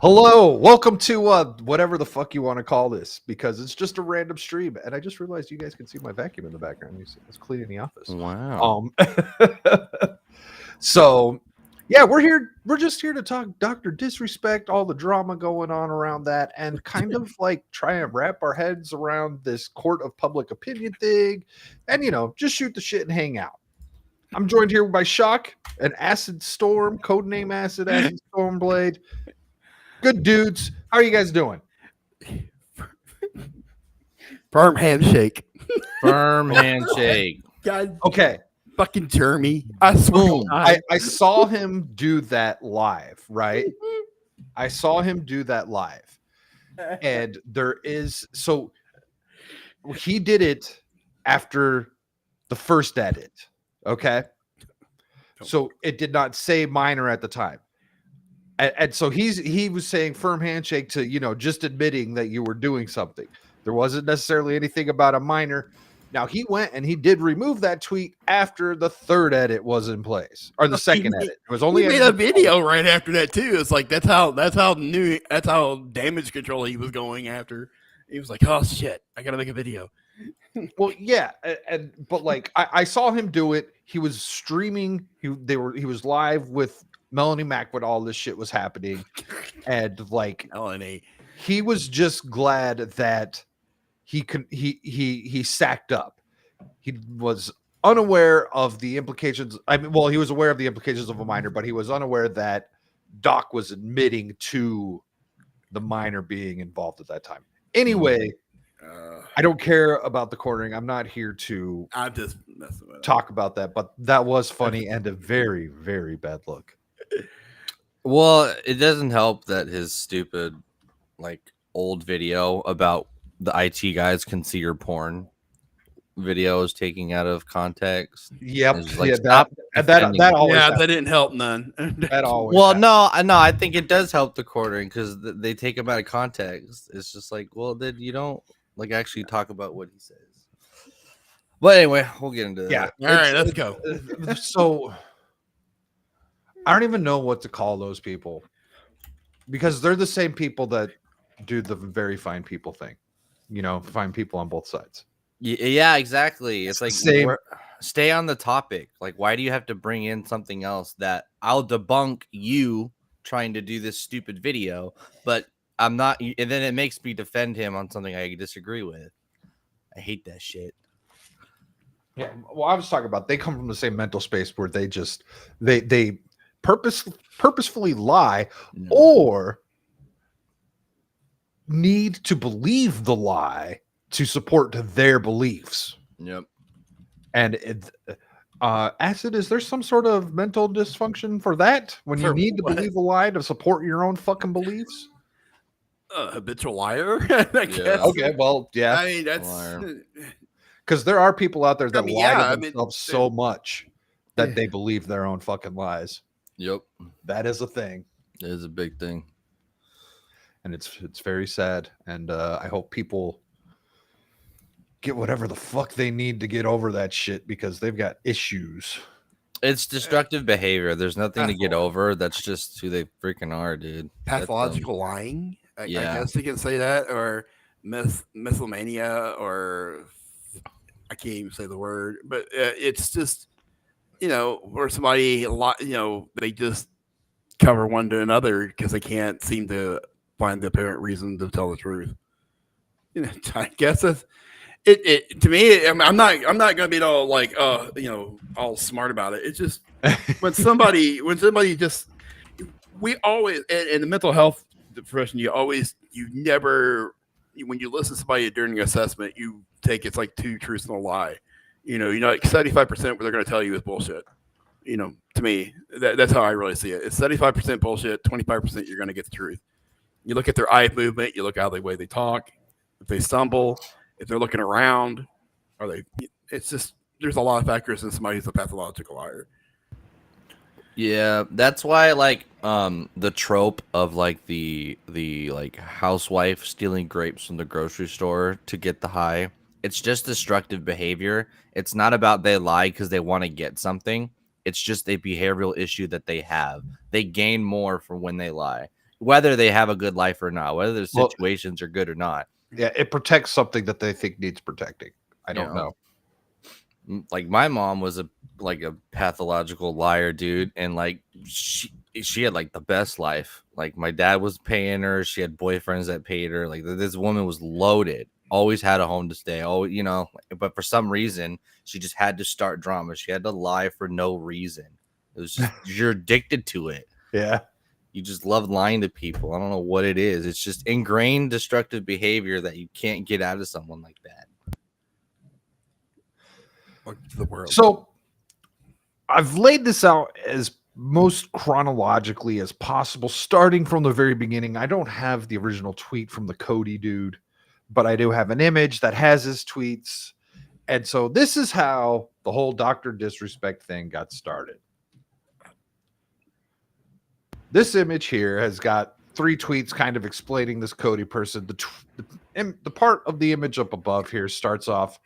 Hello, welcome to whatever the fuck you want to call this, because it's just a random stream, and I just realized you guys can see my vacuum in the background. You see, it's cleaning the office. Wow. So yeah, we're here. We're just here to talk Dr. Disrespect, all the drama going on around that, and kind of like try and wrap our heads around this court of public opinion thing, and just shoot the shit and hang out. I'm joined here by Shock and Acid Storm, codename Acid Stormblade. Good dudes. How are you guys doing? Firm handshake. Firm handshake. God, Okay. fucking Jeremy. I swear. Boom. I saw him do that live, right? I saw him do that live. And he did it after the first edit. Okay. So it did not say minor at the time. And so he was saying firm handshake to, just admitting that you were doing something. There wasn't necessarily anything about a minor. Now he went and he did remove that tweet after the third edit was in place, or the second edit. It was only he made a video right after that too. It's like that's how damage control he was going after. He was like, oh shit, I gotta make a video. Well, yeah, but like I saw him do it. He was streaming. He was live with Melanie Mac when all this shit was happening, and like Melanie, he was just glad that he sacked up. He was unaware of the implications. I mean, well, he was aware of the implications of a minor, but he was unaware that Doc was admitting to the minor being involved at that time. Anyway, I don't care about the cornering. I'm not here to I'm just messing with talk about that, but that was funny and a very, very bad look. Well, it doesn't help that his stupid, like, old video about the IT guys can see your porn video is taking out of context. Yep. Like, That always that didn't help none. That always well, happens. no, I think it does help the quartering because they take him out of context. It's just like, well, then you don't like actually talk about what he says. But anyway, we'll get into that. Yeah. All right, let's go. So I don't even know what to call those people, because they're the same people that do the very fine people thing. Fine people on both sides. Yeah, exactly. It's like Same. Stay on the topic. Like, why do you have to bring in something else that I'll debunk you trying to do this stupid video, but I'm not, and then it makes me defend him on something I disagree with. I hate that shit. Yeah, well, I was talking about they come from the same mental space where they purposefully lie or need to believe the lie to support their beliefs. Yep. And Acid, is there some sort of mental dysfunction for that when you need to believe a lie to support your own fucking beliefs? Habitual liar. I guess. Okay, well, yeah. I mean, that's because there are people out there that lie to themselves so much that they believe their own fucking lies. Yep. That is a thing. It is a big thing. And it's very sad. And I hope people get whatever the fuck they need to get over that shit, because they've got issues. It's destructive behavior. There's nothing to get over. That's just who they freaking are, dude. Pathological lying. I guess you can say that, or mythomania, or I can't even say the word, but it's just, where somebody, they just cover one to another because they can't seem to find the apparent reason to tell the truth. I guess it to me. I'm not going to be all like, all smart about it. It's just when somebody just, we always in the mental health profession, when you listen to somebody during an assessment, you take it's like two truths and a lie. Like 75% what they're going to tell you is bullshit. To me, that's how I really see it. It's 75% bullshit, 25% you're going to get the truth. You look at their eye movement, you look at the way they talk, if they stumble, if they're looking around, it's just, there's a lot of factors in somebody who's a pathological liar. Yeah, that's why the trope of like the like housewife stealing grapes from the grocery store to get the high. It's just destructive behavior. It's not about they lie because they want to get something. It's just a behavioral issue that they have. They gain more from when they lie, whether they have a good life or not, whether their situations are good or not. Yeah, it protects something that they think needs protecting. I don't know. Like my mom was a pathological liar, dude, and like she had like the best life. Like my dad was paying her, she had boyfriends that paid her. Like this woman was loaded, always had a home to stay. Oh, but for some reason she just had to start drama. She had to lie for no reason. It was just you're addicted to it. Yeah. You just love lying to people. I don't know what it is. It's just ingrained destructive behavior that you can't get out of someone like that. The world. So I've laid this out as most chronologically as possible, starting from the very beginning. I don't have the original tweet from the Cody dude, but I do have an image that has his tweets. And so this is how the whole Dr. Disrespect thing got started. This image here has got 3 tweets kind of explaining this Cody person. The part of the image up above here starts off,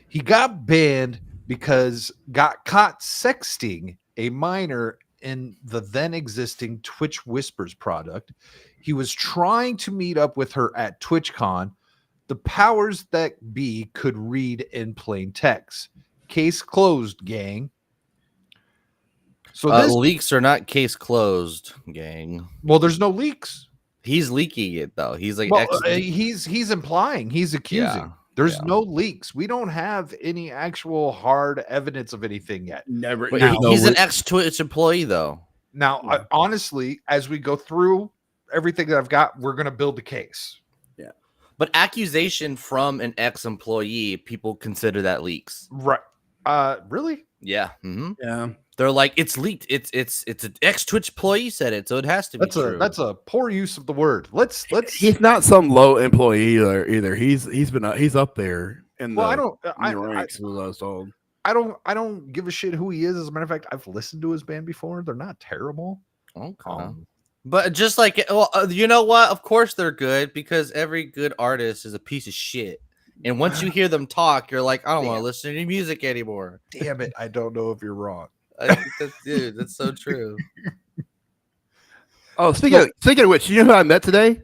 he got banned because got caught sexting a minor in the then existing Twitch Whispers product. He was trying to meet up with her at TwitchCon. The powers that be could read in plain text. Case closed, gang. So leaks are not case closed, gang. Well, there's no leaks. He's leaking it though. He's like he's implying, he's accusing. Yeah. There's no leaks. We don't have any actual hard evidence of anything yet. Never. But he's an ex-Twitch employee, though. Now, honestly, as we go through everything that I've got, we're going to build a case. Yeah. But accusation from an ex-employee, people consider that leaks. Right. Really? Yeah. Mm-hmm. Yeah. They're like, it's leaked. It's an ex-Twitch employee said it, so it has to be true. That's a poor use of the word. Let's. He's not some low employee either. He's up there in the ranks. I don't give a shit who he is. As a matter of fact, I've listened to his band before. They're not terrible. Okay. But just like, you know what? Of course they're good, because every good artist is a piece of shit. And once you hear them talk, you're like, I don't want to listen to your music anymore. Damn it. I don't know if you're wrong. That's so true. Oh, speaking of which, you know who I met today?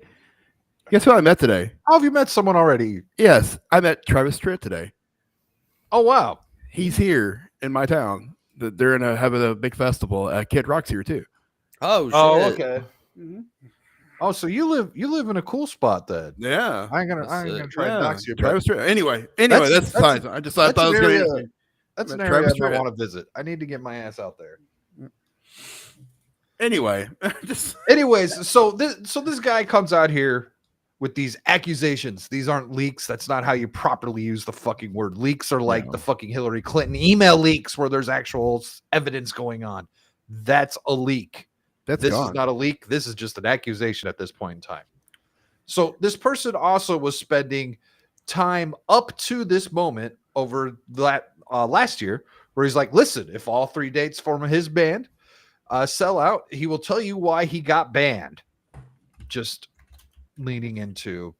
Guess who I met today? How have you met someone already? Yes, I met Travis Tritt today. Oh, wow. He's here in my town. They're having a big festival. Kid Rock's here too. Oh, shit. Oh, okay. Mm-hmm. Oh, so you live in a cool spot then? Yeah. I ain't gonna try and dox you. Travis Tritt. Anyway, that's fine. I just thought that was good. That's an area I want to visit. I need to get my ass out there. Anyway, so this guy comes out here with these accusations. These aren't leaks. That's not how you properly use the fucking word. Leaks are like the fucking Hillary Clinton email leaks where there's actual evidence going on. That's a leak. This is not a leak. This is just an accusation at this point in time. So this person also was spending time up to this moment over that last year, where he's like, listen, if all 3 dates from his band sell out, he will tell you why he got banned. Just leaning into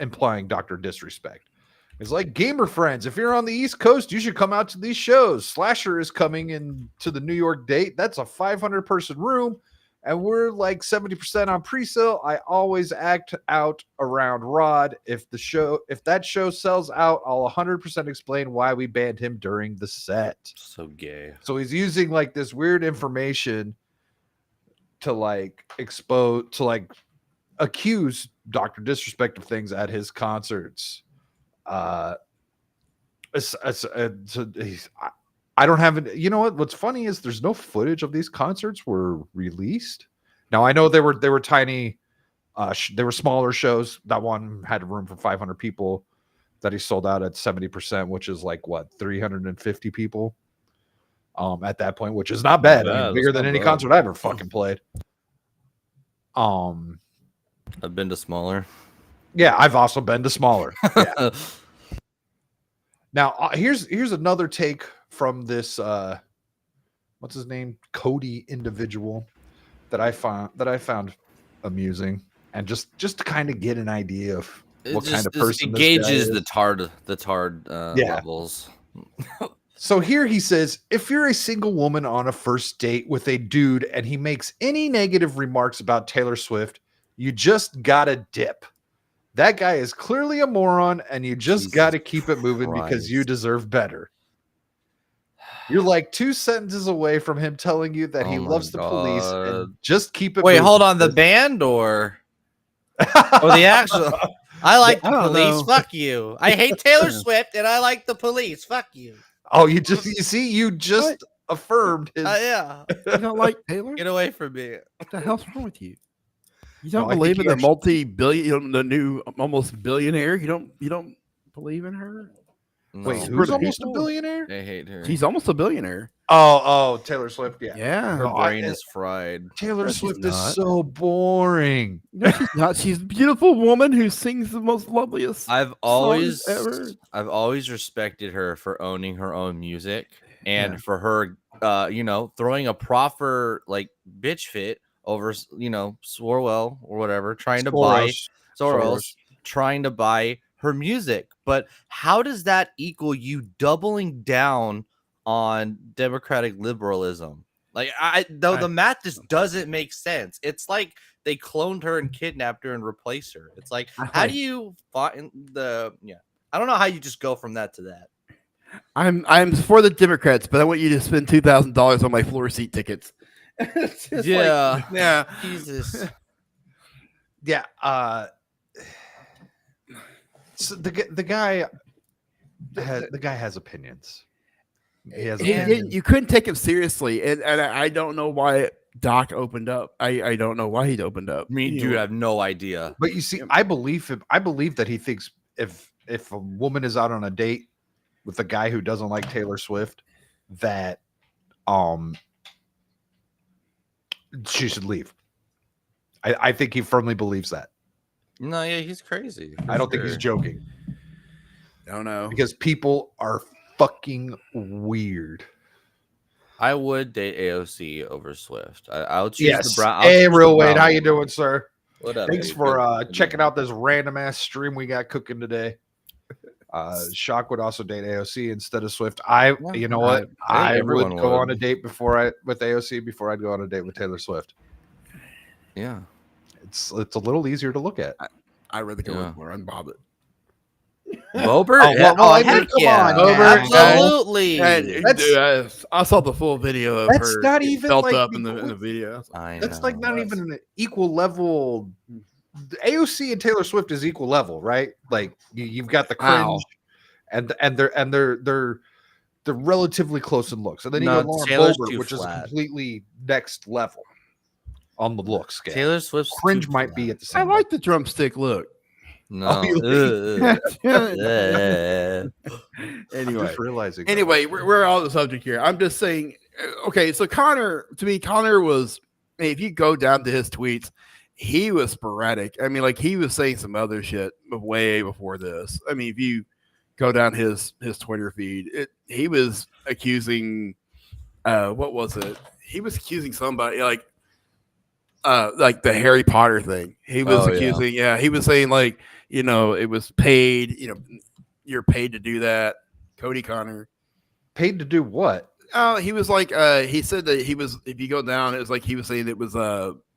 implying Dr. Disrespect. It's like, gamer friends, if you're on the East Coast, you should come out to these shows. Slasher is coming in to the New York date. That's a 500-person room, and we're like 70% on pre-sale. I always act out around Rod. If that show sells out, I'll 100% explain why we banned him during the set. So gay. So he's using like this weird information to like accuse Dr. Disrespect of things at his concerts. I don't have it. You know what? What's funny is there's no footage of these concerts were released. Now I know they were tiny. They were smaller shows. That one had a room for 500 people that he sold out at 70%, which is like what, 350 people. At that point, which is not bad. I mean, bigger than any concert I ever fucking played. I've been to smaller. Yeah, I've also been to smaller. Yeah. Now, here's another take from this what's his name? Cody individual that I found amusing, and just to kind of get an idea of what kind of person it gauges the tard levels. So here he says, if you're a single woman on a first date with a dude and he makes any negative remarks about Taylor Swift, you just gotta dip. That guy is clearly a moron, and you just Jesus gotta keep it moving because you Christ. deserve better. You're like 2 sentences away from him telling you that he Oh my loves the police and God. just keep it Wait, moving. hold on. The band or the actual? I like I the don't police. know. Fuck you. I hate Taylor Swift and I like the police. Fuck you. Oh, you just affirmed his. Yeah. You don't like Taylor? Get away from me. What the hell's wrong with you? You No, don't I think believe he in the actually- multi-billion, the new almost billionaire? You don't believe in her? Wait, No. who's the almost a people. billionaire? I hate her. She's almost a billionaire. Oh, Taylor Swift. Yeah. Yeah. Her No, brain is fried. Taylor No, she's Swift is not. so boring. No, she's not. She's a beautiful woman who sings the most loveliest. I've always ever. respected her for owning her own music and Yeah. for her throwing a proper like bitch fit over Swarwell or whatever, trying to buy Soros, trying to buy her music. But how does that equal you doubling down on democratic liberalism? Like the math just doesn't make sense. It's like they cloned her and kidnapped her and replaced her. It's like, how do you find I don't know how you just go from that to that. I'm for the Democrats, but I want you to spend $2,000 on my floor seat tickets. It's just Yeah. yeah. Jesus. Yeah. So the guy has opinions. He has opinions. You couldn't take him seriously, and I don't know why Doc opened up. I don't know why he opened up. Dude, I have no idea. But you see, I believe him. I believe that he thinks if a woman is out on a date with a guy who doesn't like Taylor Swift, that she should leave. I think he firmly believes that. No, yeah, he's crazy. I don't think he's joking. I don't know. Because people are fucking weird. I would date AOC over Swift. I'll choose the brown. Hey, Real Wade, how you doing, sir? What up? Thanks dude? for Good. checking out this random ass stream we got cooking today. Shock would also date AOC instead of Swift. You know what? I would go on a date with AOC before I'd go on a date with Taylor Swift. Yeah, it's a little easier to look at. I rather go with Lauren Bobbitt. Bobert? Heck yeah. Bobert, Absolutely. I saw the full video of that's her. not even felt like up in the video. That's like not even an equal level. AOC and Taylor Swift is equal level, right? Like you've got the cringe, and they're relatively close in looks, and then you got Lauren Taylor's Boebert, too which is flat. completely next level on the look scale. Taylor Swift's cringe too might flat. be at the I same. like the drumstick look. No. Anyway, I'm just realizing. Anyway, we're on the subject here. I'm just saying. Okay, so Connor, to me, Connor was. If you go down to his tweets, he was sporadic. I mean, like he was saying some other shit way before this. I mean, if you go down his Twitter feed, he was accusing. What was it? He was accusing somebody like the Harry Potter thing. He was accusing. Yeah, he was saying like it was paid. You're paid to do that. Cody Connor paid to do what? He was like he said that he was. If you go down, it was like he was saying it was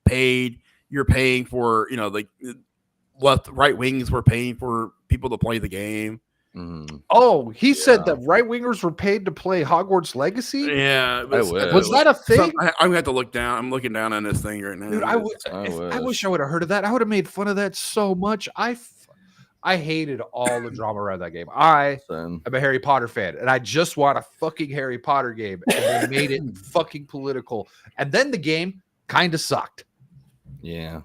paid. You're paying for like right wings were paying for people to play the game. Mm-hmm. Oh, he said that right wingers were paid to play Hogwarts Legacy. Yeah, was that a thing? I'm gonna have to look down. I'm looking down on this thing right now. Dude, I wish I would have heard of that. I would have made fun of that so much. I hated all the drama around that game. I am a Harry Potter fan, and I just want a fucking Harry Potter game, and they made it fucking political. And then the game kind of sucked. Yeah.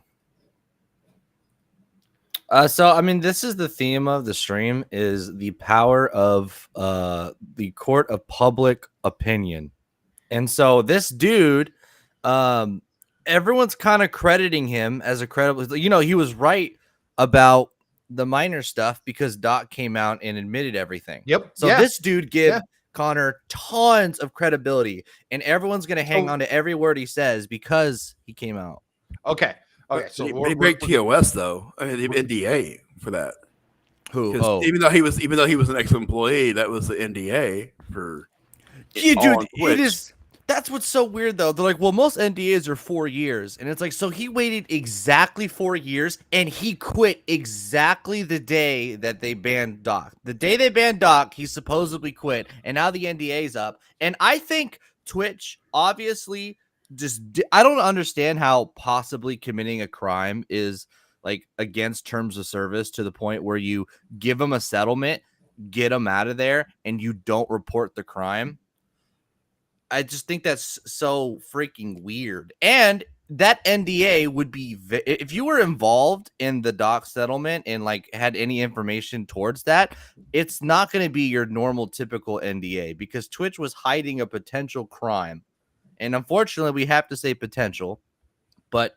So I mean, this is the theme of the stream: is the power of the court of public opinion. And so this dude, everyone's kind of crediting him as a credible. He was right about the minor stuff because Doc came out and admitted everything. Yep. So this dude gives Connor tons of credibility, and everyone's gonna hang on to every word he says because he came out. Okay. So they break TOS though. I mean, the NDA for that. Who? Even though he was an ex-employee, that was the NDA for Yeah, all on dude, Twitch. it is. That's what's so weird, though. They're like, well, most NDAs are 4 years. And it's like, so he waited exactly 4 years and he quit exactly the day that they banned Doc. The day they banned Doc, he supposedly quit. And now the NDA's up. And I think Twitch, obviously, I don't understand how possibly committing a crime is like against terms of service to the point where you give them a settlement, get them out of there, and you don't report the crime. I just think that's so freaking weird. And that NDA would be if you were involved in the Doc settlement and like had any information towards that, it's not going to be your normal typical NDA because Twitch was hiding a potential crime. And unfortunately, we have to say potential, but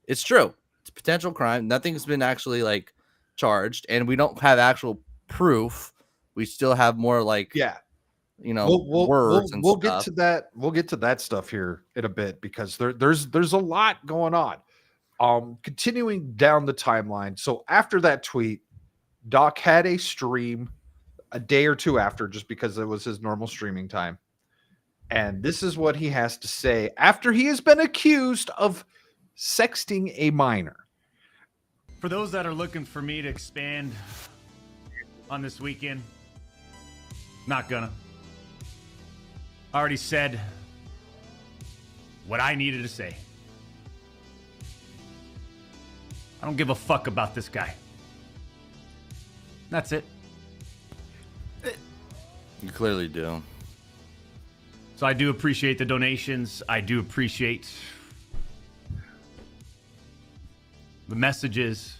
it's true. It's a potential crime. Nothing's been actually like charged, and we don't have actual proof. We still have more like words and we'll stuff. get to that. We'll get to that stuff here in a bit because there's a lot going on. Continuing down the timeline. So after that tweet, Doc had a stream a day or two after, just because it was his normal streaming time. And this is what he has to say after he has been accused of sexting a minor. For those that are looking for me to expand on this weekend, not gonna. I already said what I needed to say. I don't give a fuck about this guy. That's it. You clearly do. So I do appreciate the donations. I do appreciate the messages.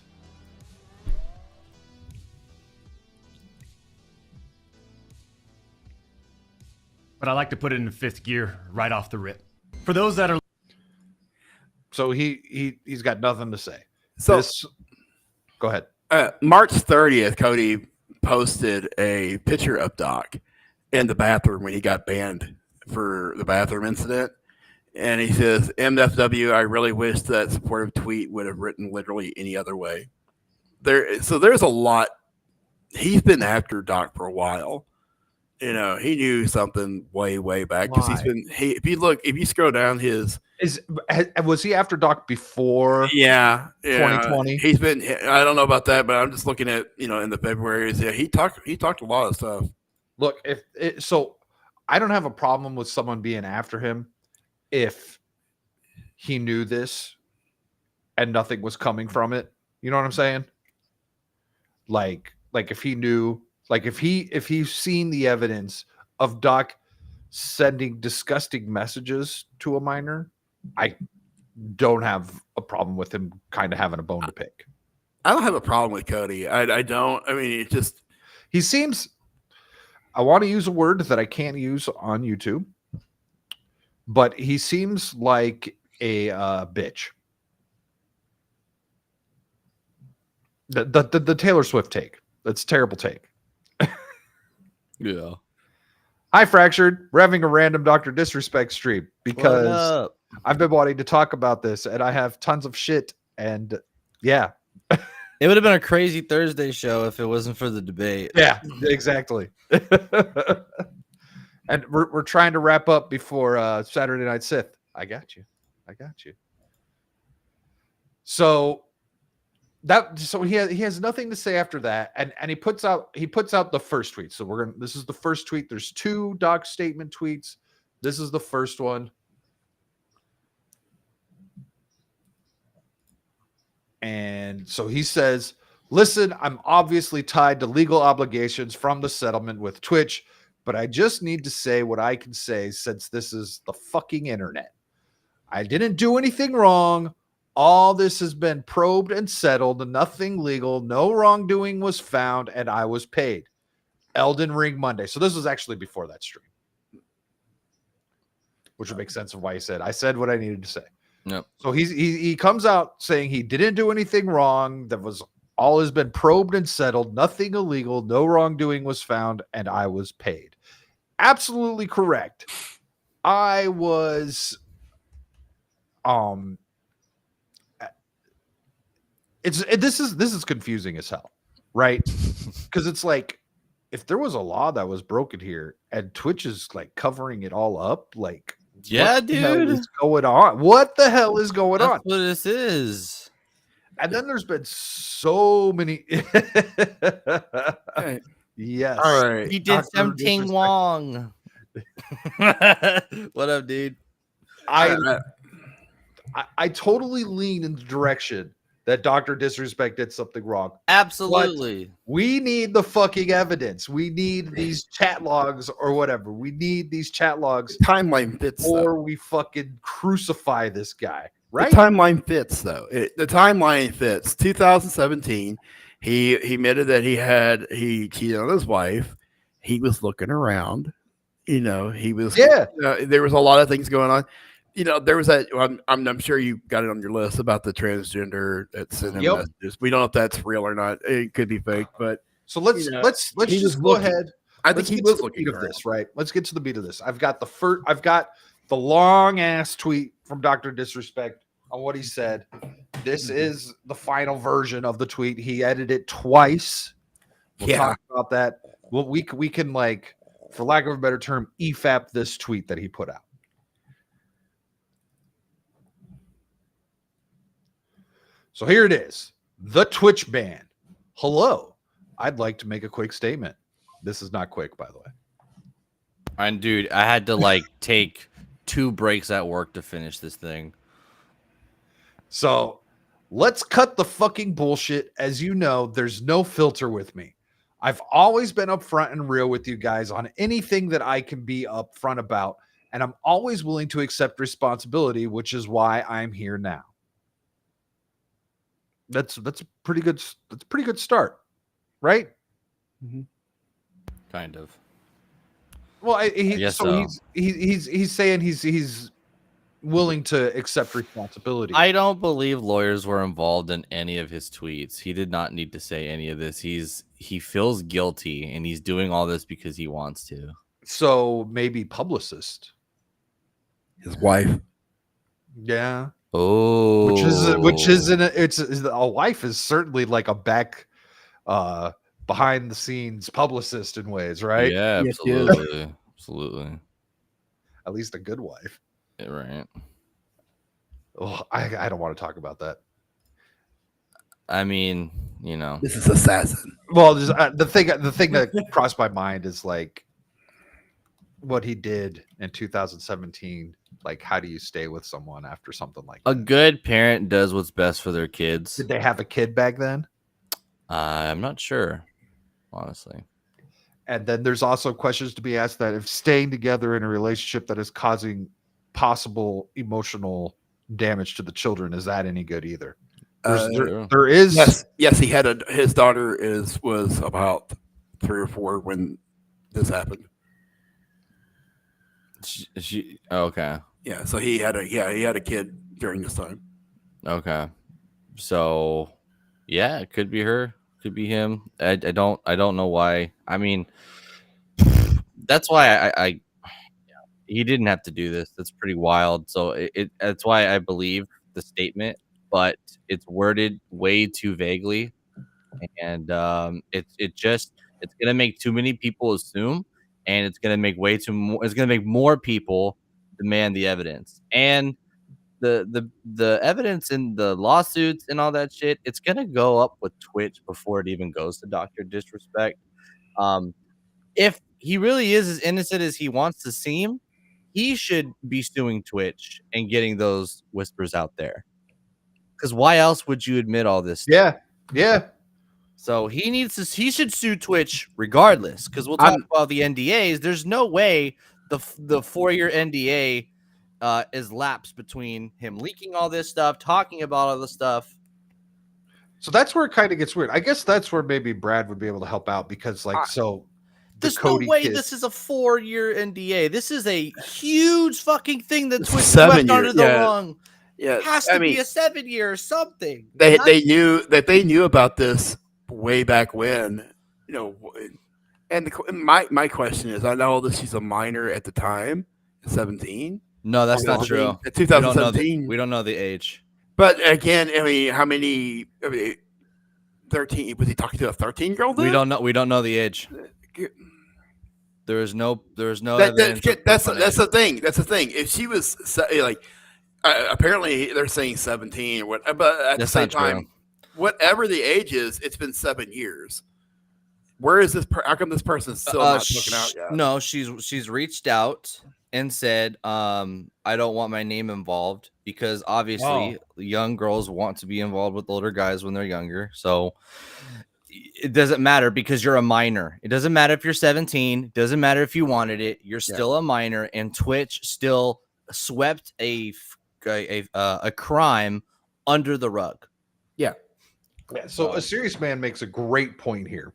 But I like to put it in fifth gear right off the rip. For those that are... So he's got nothing to say. So go ahead. March 30th, Cody posted a picture of Doc in the bathroom when he got banned for the bathroom incident. And he says, MFW, I really wish that supportive tweet would have written literally any other way. So there's a lot. He's been after Doc for a while. You know, he knew something way back because if you scroll down was he after Doc before? Yeah, 2020. He's been. I don't know about that, but I'm just looking at in the February. Yeah, he talked a lot of stuff. Look, so I don't have a problem with someone being after him if he knew this and nothing was coming from it. You know what I'm saying? Like if he knew, like if he's seen the evidence of Doc sending disgusting messages to a minor, I don't have a problem with him kind of having a bone to pick. I don't have a problem with Cody. I don't. I mean, it just he seems. I want to use a word that I can't use on YouTube, but he seems like a bitch. The Taylor Swift take. That's a terrible take. Yeah. Hi, Fractured. We're having a random Dr. Disrespect stream because I've been wanting to talk about this and I have tons of shit. And yeah. It would have been a crazy Thursday show if it wasn't for the debate. Yeah, exactly. And we're trying to wrap up before Saturday Night Sith. I got you. So he has nothing to say after that, and he puts out the first tweet. So this is the first tweet. There's 2 Doc statement tweets. This is the first one. And so he says, listen, I'm obviously tied to legal obligations from the settlement with Twitch, but I just need to say what I can say since this is the fucking internet. I didn't do anything wrong. All this has been probed and settled, nothing legal, no wrongdoing was found, and I was paid. Elden Ring Monday. So this was actually before that stream, which would make sense of why he said, I said what I needed to say. Yep. So he comes out saying he didn't do anything wrong. That was all has been probed and settled. Nothing illegal. No wrongdoing was found, and I was paid. Absolutely correct. I was, this is confusing as hell, right? Because it's like if there was a law that was broken here and Twitch is like covering it all up, like, Yeah, what the hell dude. is going on? What the hell is going That's on? what this is. And then there's been so many. Hey, Yes. all right. He did Dr. something Disrespect. wrong. What up, dude? I totally lean in the direction that Dr. Disrespect did something wrong. Absolutely. We need the fucking evidence. We need these chat logs or whatever. We need these chat logs Timeline fits, though. or we fucking crucify this guy. Right? The timeline fits, though. The timeline fits. 2017, he admitted that he cheated on his wife. He was looking around. You know, he was. Yeah. There was a lot of things going on. You know, there was that. I'm sure you got it on your list about the transgender that sent him messages. We don't know if that's real or not. It could be fake, but So let's you know, let's he just was go looking. ahead. I think Let's he get was to the looking beat of around. this, right? Let's get to the beat of this. I've got the long ass tweet from Dr. Disrespect on what he said. This is the final version of the tweet. He edited it twice. We'll talk about that. Well, we can, like, for lack of a better term, EFAP this tweet that he put out. So here it is. The Twitch ban. Hello. I'd like to make a quick statement. This is not quick, by the way. And dude, I had to like take 2 breaks at work to finish this thing. So let's cut the fucking bullshit. As you know, there's no filter with me. I've always been upfront and real with you guys on anything that I can be upfront about, and I'm always willing to accept responsibility, which is why I'm here now. That's a pretty good. That's a pretty good start, right? Kind of. Well, guess so so. he's saying he's willing to accept responsibility. I don't believe lawyers were involved in any of his tweets. He did not need to say any of this. He feels guilty and he's doing all this because he wants to. So maybe publicist. His wife. Yeah. Oh, A wife is certainly like a behind the scenes publicist in ways, right? Yeah, Yes, she is. absolutely. Absolutely. At least a good wife. Yeah, right. Oh, I don't want to talk about that. I mean, you know. This is assassin. Well, just, the thing that crossed my mind is like what he did in 2017. Like, how do you stay with someone after something like A that? good parent does what's best for their kids. Did they have a kid back then? I'm not sure, honestly. And then there's also questions to be asked that if staying together in a relationship that is causing possible emotional damage to the children, is that any good either? There is Yes. He had his daughter was about 3 or 4 when this happened. Okay. Yeah, so he had a kid during this time. Okay. So yeah, it could be her, could be him. I don't know why. I mean, that's why I he didn't have to do this. That's pretty wild. So that's why I believe the statement, but it's worded way too vaguely, and it's gonna make too many people assume, and it's gonna make more people demand the evidence, and the evidence in the lawsuits and all that shit. It's gonna go up with Twitch before it even goes to Dr. Disrespect. If he really is as innocent as he wants to seem, he should be suing Twitch and getting those whispers out there. Because why else would you admit all this stuff? Yeah. So he should sue Twitch regardless. Because we'll talk about the NDAs. There's no way the 4-year NDA is lapsed between him leaking all this stuff, talking about all this stuff. So that's where it kind of gets weird. I guess that's where maybe Brad would be able to help out because, There's Cody no way kid, this is a 4-year NDA. This is a huge fucking thing that It's Twitch 7 left under years, the yeah. rung. Yeah, It has to be a 7-year or something. They knew about this way back when, you know. And my question is, I know that she's a minor at the time, 17. No, that's Well, not I true. mean, 2017. We don't know the age. But again, I mean, how many? 13. Was he talking to a 13-year-old? We don't know the age. There was no evidence. That's the thing. That's the thing. If she was like, apparently they're saying 17 or what, but at the same time, whatever the age is, it's been 7 years. Where is this? How come this person's still not looking out yet? No, she's reached out and said, I don't want my name involved because obviously young girls want to be involved with older guys when they're younger. So it doesn't matter because you're a minor. It doesn't matter if you're 17. It doesn't matter if you wanted it. You're still a minor, and Twitch still swept a crime under the rug. Yeah. So a serious man makes a great point here.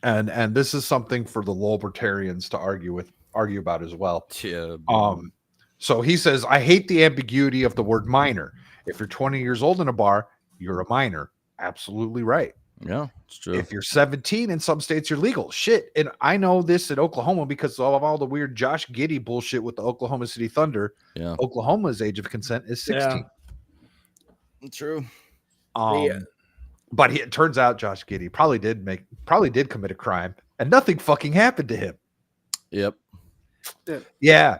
And this is something for the libertarians to argue about as well. Yeah. So he says, I hate the ambiguity of the word minor. If you're 20 years old in a bar, you're a minor. Absolutely right. Yeah, it's true. If you're 17 in some states, you're legal. Shit. And I know this in Oklahoma because of all the weird Josh Giddey bullshit with the Oklahoma City Thunder. Yeah. Oklahoma's age of consent is 16. Yeah. True. But it turns out Josh Giddey probably did commit a crime, and nothing fucking happened to him. Yep. Yeah.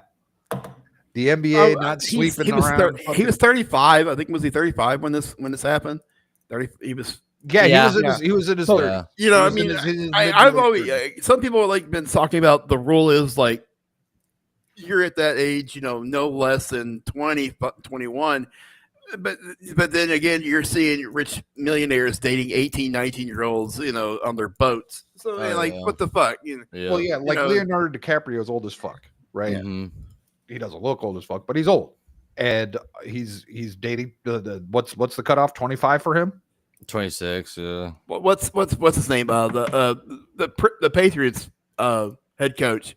The NBA not sweeping around. He was 35. I think was he 35 when this happened? 30. He was. Yeah, he was in his 30s. You know, I mean, I've always some people have like been talking about the rule is like you're at that age, you know, no less than 20, 21. But then again, you're seeing rich millionaires dating 18, 19-year-olds, you know, on their boats. So what the fuck? You know, Well, yeah, like Leonardo DiCaprio is old as fuck, right? Mm-hmm. He doesn't look old as fuck, but he's old, and he's dating the what's the cutoff? 25 for him? 26. Yeah. What's his name? The Patriots head coach.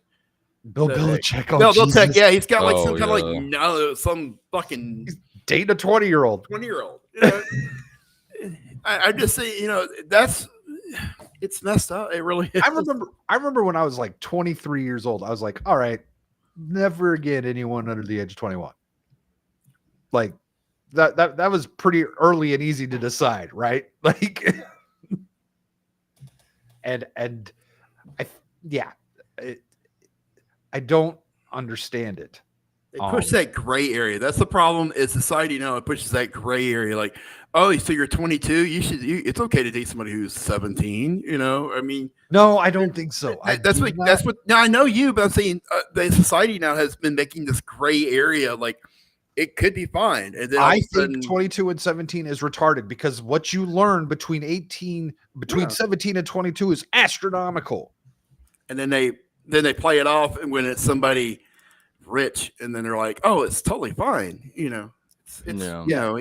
Bill Belichick. Bill Belichick. Yeah, he's got like some kind of like some fucking. He's dating a 20-year-old. 20-year-old. You know, I'm just saying, you know, it's messed up. It really is. I remember when I was like 23 years old, I was like, all right, never again anyone under the age of 21. Like that was pretty early and easy to decide, right? Like I don't understand it. They push that gray area. That's the problem. Is society now? It pushes that gray area. Like, oh, so you're 22. It's okay to date somebody who's 17. You know, I mean, no, I don't think so. That's what. Now I know you, but I'm saying the society now has been making this gray area. Like, it could be fine. And then I think 22 and 17 is retarded because what you learn between 17 and 22 is astronomical. And then they play it off, and when it's somebody rich, and then they're like, oh, it's totally fine, you know, you know,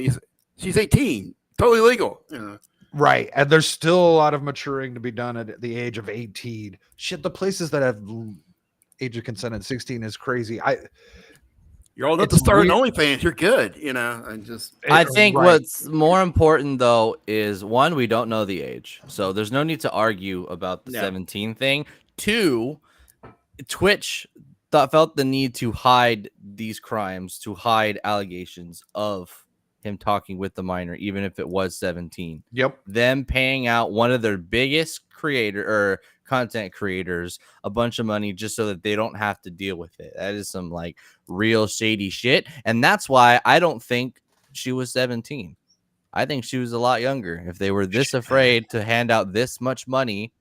she's 18, totally legal, you know. Right. And there's still a lot of maturing to be done at the age of 18. Shit, the places that have age of consent at 16 is crazy. You're old enough to start an OnlyFans, you're good, you know. I think what's more important though is one, we don't know the age, so there's no need to argue about the 17 thing. Two, Twitch felt the need to hide these crimes, to hide allegations of him talking with the minor, even if it was 17. Yep. Them paying out one of their biggest content creators a bunch of money just so that they don't have to deal with it. That is some like real shady shit. And that's why I don't think she was 17. I think she was a lot younger. If they were this afraid to hand out this much money.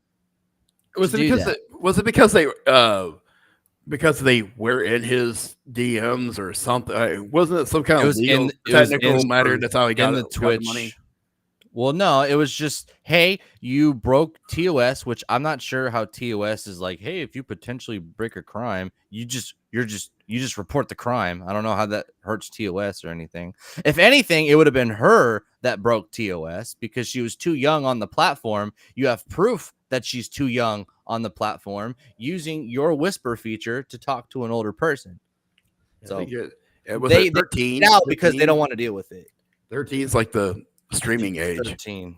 Was it because they were in his DMs or something? Wasn't it some kind of technical matter? That's how he got the Twitch money. Well, no, it was just, hey, you broke TOS, which I'm not sure how TOS is like. Hey, if you potentially break a crime, you just report the crime. I don't know how that hurts TOS or anything. If anything, it would have been her that broke TOS because she was too young on the platform. You have proof that she's too young on the platform using your whisper feature to talk to an older person. So they 13 now because they don't want to deal with it. 13 is like the streaming age. 13.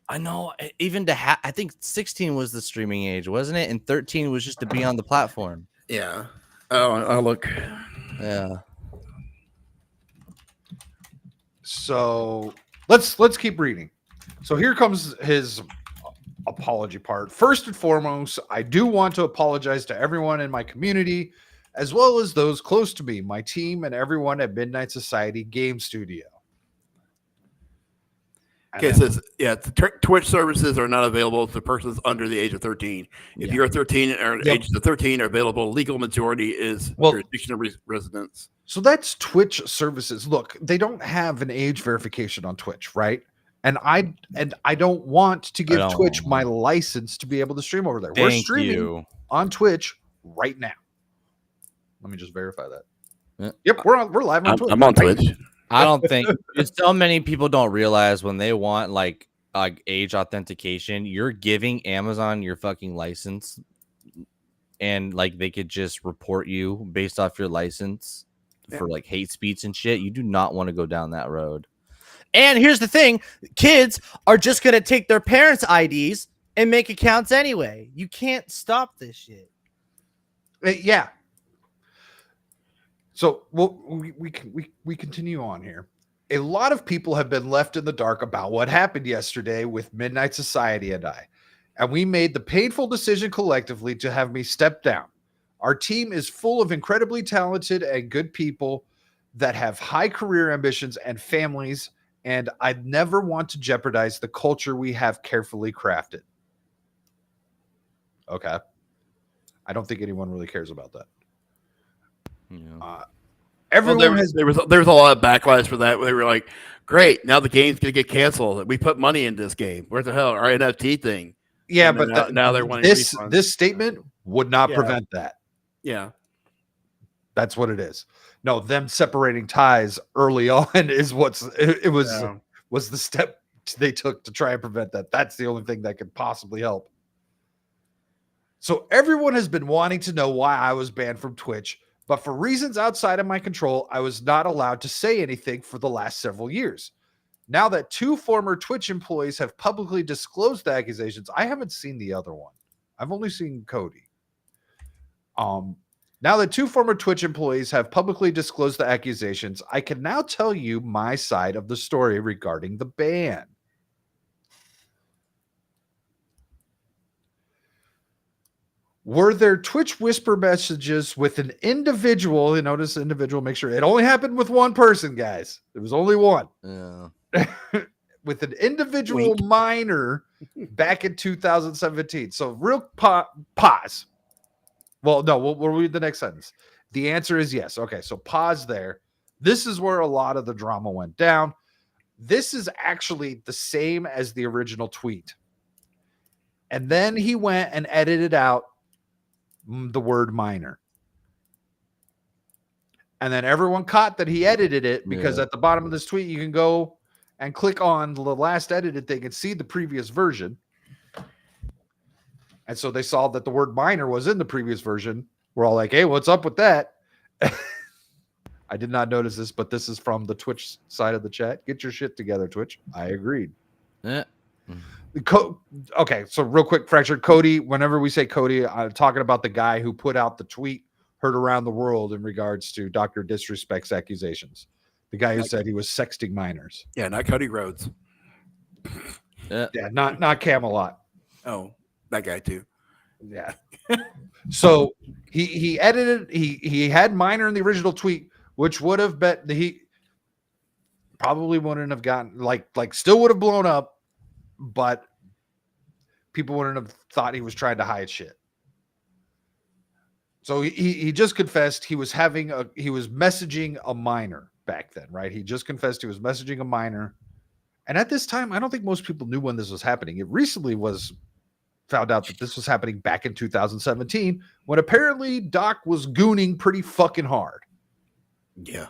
I know. Even I think 16 was the streaming age, wasn't it? And 13 was just to be on the platform. Yeah. Oh, I look. Yeah. So let's keep reading. So here comes his apology part. First and foremost, I do want to apologize to everyone in my community, as well as those close to me, my team, and everyone at Midnight Society Game Studio. Okay, it says, Twitch services are not available to persons under the age of 13. If you're 13 or age of 13 are available, legal majority is jurisdiction of residence. So that's Twitch services. Look, they don't have an age verification on Twitch, right? And I don't want to give Twitch my license to be able to stream over there. We're streaming on Twitch right now. Let me just verify that. Yep, we're live on Twitch. I'm on Twitch. I don't think so many people don't realize when they want like age authentication, you're giving Amazon your fucking license, and like they could just report you based off your license for like hate speech and shit. You do not want to go down that road. And here's the thing, kids are just going to take their parents' IDs and make accounts anyway. You can't stop this shit. Yeah. So we continue on here. A lot of people have been left in the dark about what happened yesterday with Midnight Society and I, and we made the painful decision collectively to have me step down. Our team is full of incredibly talented and good people that have high career ambitions and families, and I'd never want to jeopardize the culture we have carefully crafted. Okay. I don't think anyone really cares about that. Yeah. Everyone there was a lot of backlash for that. They were like, "Great, now the game's gonna get canceled. We put money in this game. Where the hell our NFT thing?" Yeah, and but now they're wanting this statement would not prevent that. Yeah, that's what it is. No, them separating ties early on is was the step they took to try and prevent that. That's the only thing that could possibly help. So everyone has been wanting to know why I was banned from Twitch. But for reasons outside of my control, I was not allowed to say anything for the last several years. Now that 2 former Twitch employees have publicly disclosed the accusations, I haven't seen the other one. I've only seen Cody. Now that 2 former Twitch employees have publicly disclosed the accusations, I can now tell you my side of the story regarding the ban. Were there Twitch whisper messages with an individual? You notice individual, make sure it only happened with one person, guys. There was only one. Yeah. With an individual minor back in 2017. So real pause. Well, no, we'll read the next sentence. The answer is yes. Okay, so pause there. This is where a lot of the drama went down. This is actually the same as the original tweet. And then he went and edited out the word minor. And then everyone caught that he edited it because at the bottom of this tweet, you can go and click on the last edited thing and see the previous version. And so they saw that the word minor was in the previous version. We're all like, hey, what's up with that? I did not notice this, but this is from the Twitch side of the chat. Get your shit together, Twitch. I agreed. Yeah. Okay, so real quick, Fractured Cody. Whenever we say Cody, I'm talking about the guy who put out the tweet heard around the world in regards to Dr. Disrespect's accusations. The guy who said he was sexting minors. Yeah, not Cody Rhodes. Yeah, not Camelot. Oh, that guy too. Yeah. So he edited. He had minor in the original tweet, which would have bet he probably wouldn't have gotten like still would have blown up. But people wouldn't have thought he was trying to hide shit. So he just confessed he was messaging a minor back then, right? He just confessed he was messaging a minor. And at this time, I don't think most people knew when this was happening. It recently was found out that this was happening back in 2017 when apparently Doc was gooning pretty fucking hard. Yeah.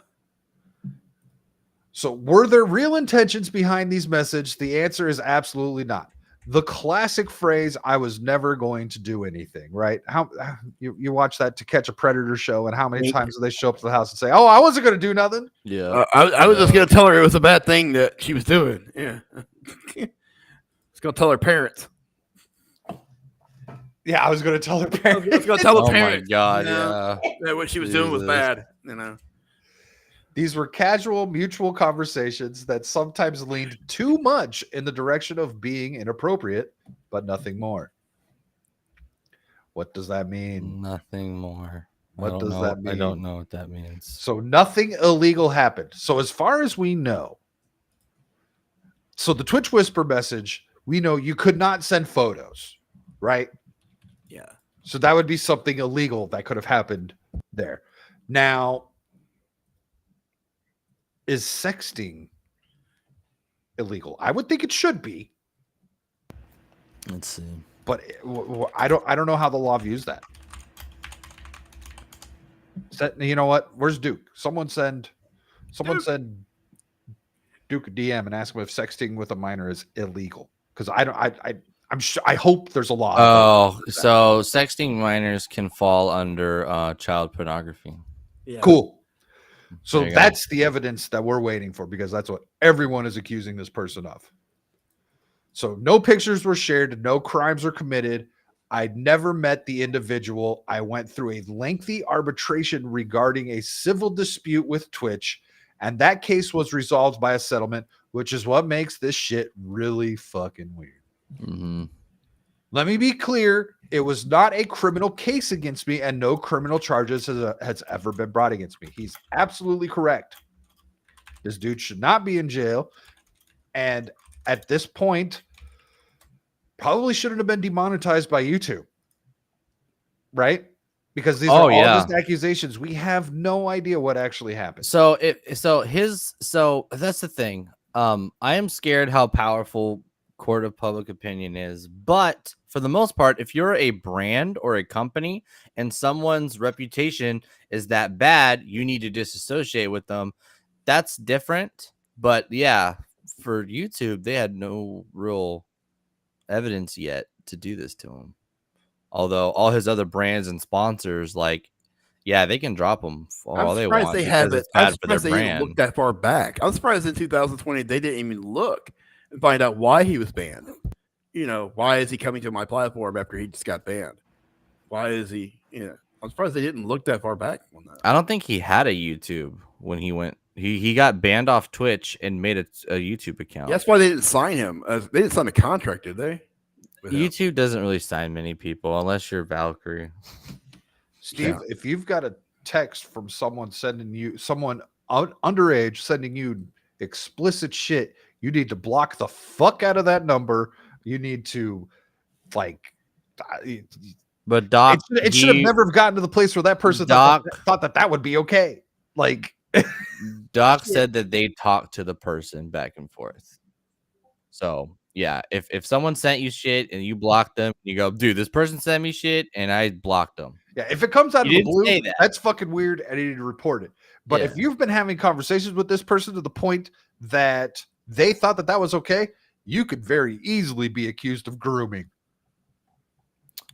So were there real intentions behind these messages? The answer is absolutely not. The classic phrase, I was never going to do anything, right? How you watch that To Catch a Predator show, and how many times do they show up to the house and say, oh, I wasn't going to do nothing? Yeah. I was just going to tell her it was a bad thing that she was doing. Yeah. It's going to tell her parents. Yeah, I was going to tell her parents. I was going to tell the parents. Oh, my God, yeah. That what she was doing was bad, These were casual, mutual conversations that sometimes leaned too much in the direction of being inappropriate, but nothing more. What does that mean? Nothing more. What does that mean? I don't know what that means. So nothing illegal happened. So as far as we know, so the Twitch Whisper message, we know you could not send photos, right? Yeah. So that would be something illegal that could have happened there. Now, is sexting illegal? I would think it should be, Let's see. but I don't know how the law views that. You know what? Where's Duke? Someone send Duke a DM and ask him if sexting with a minor is illegal. Because I'm sure, I hope there's a law. Oh, so sexting minors can fall under child pornography. Yeah. Cool. So There you go. that's the evidence that we're waiting for, because that's what everyone is accusing this person of. So no pictures were shared, no crimes were committed. I'd never met the individual. I went through a lengthy arbitration regarding a civil dispute with Twitch, and that case was resolved by a settlement, which is what makes this shit really fucking weird. Mm-hmm. Let me be clear. It was not a criminal case against me, and no criminal charges has ever been brought against me. He's absolutely correct. This dude should not be in jail. And at this point, probably shouldn't have been demonetized by YouTube. Right? Because these are all just accusations. We have no idea what actually happened. So that's the thing. I am scared how powerful court of public opinion is, but for the most part, if you're a brand or a company and someone's reputation is that bad, you need to disassociate with them. That's different. But yeah, for YouTube, they had no real evidence yet to do this to him. Although all his other brands and sponsors, like, yeah, they can drop them all they want. They have it. I'm surprised they brand. didn't look that far back. I'm surprised in 2020 they didn't even look and find out why he was banned. You know, why is he coming to my platform after he just got banned? Why is he? You know, I'm surprised they didn't look that far back on that. I don't think he had a YouTube when he went. He got banned off Twitch and made a YouTube account. That's why they didn't sign him. They didn't sign a contract, did they? YouTube doesn't really sign many people unless you're Valkyrie. Steve, if you've got a text from someone underage sending you explicit shit, you need to block the fuck out of that number. You need to, like, but Doc, it should have never gotten to the place where that person thought that would be okay. Like, Doc said that they talked to the person back and forth. So yeah, if someone sent you shit and you blocked them, you go, dude, this person sent me shit and I blocked them. Yeah, if it comes out of the blue, that's fucking weird, and I need to report it. But if you've been having conversations with this person to the point that they thought that was okay, you could very easily be accused of grooming.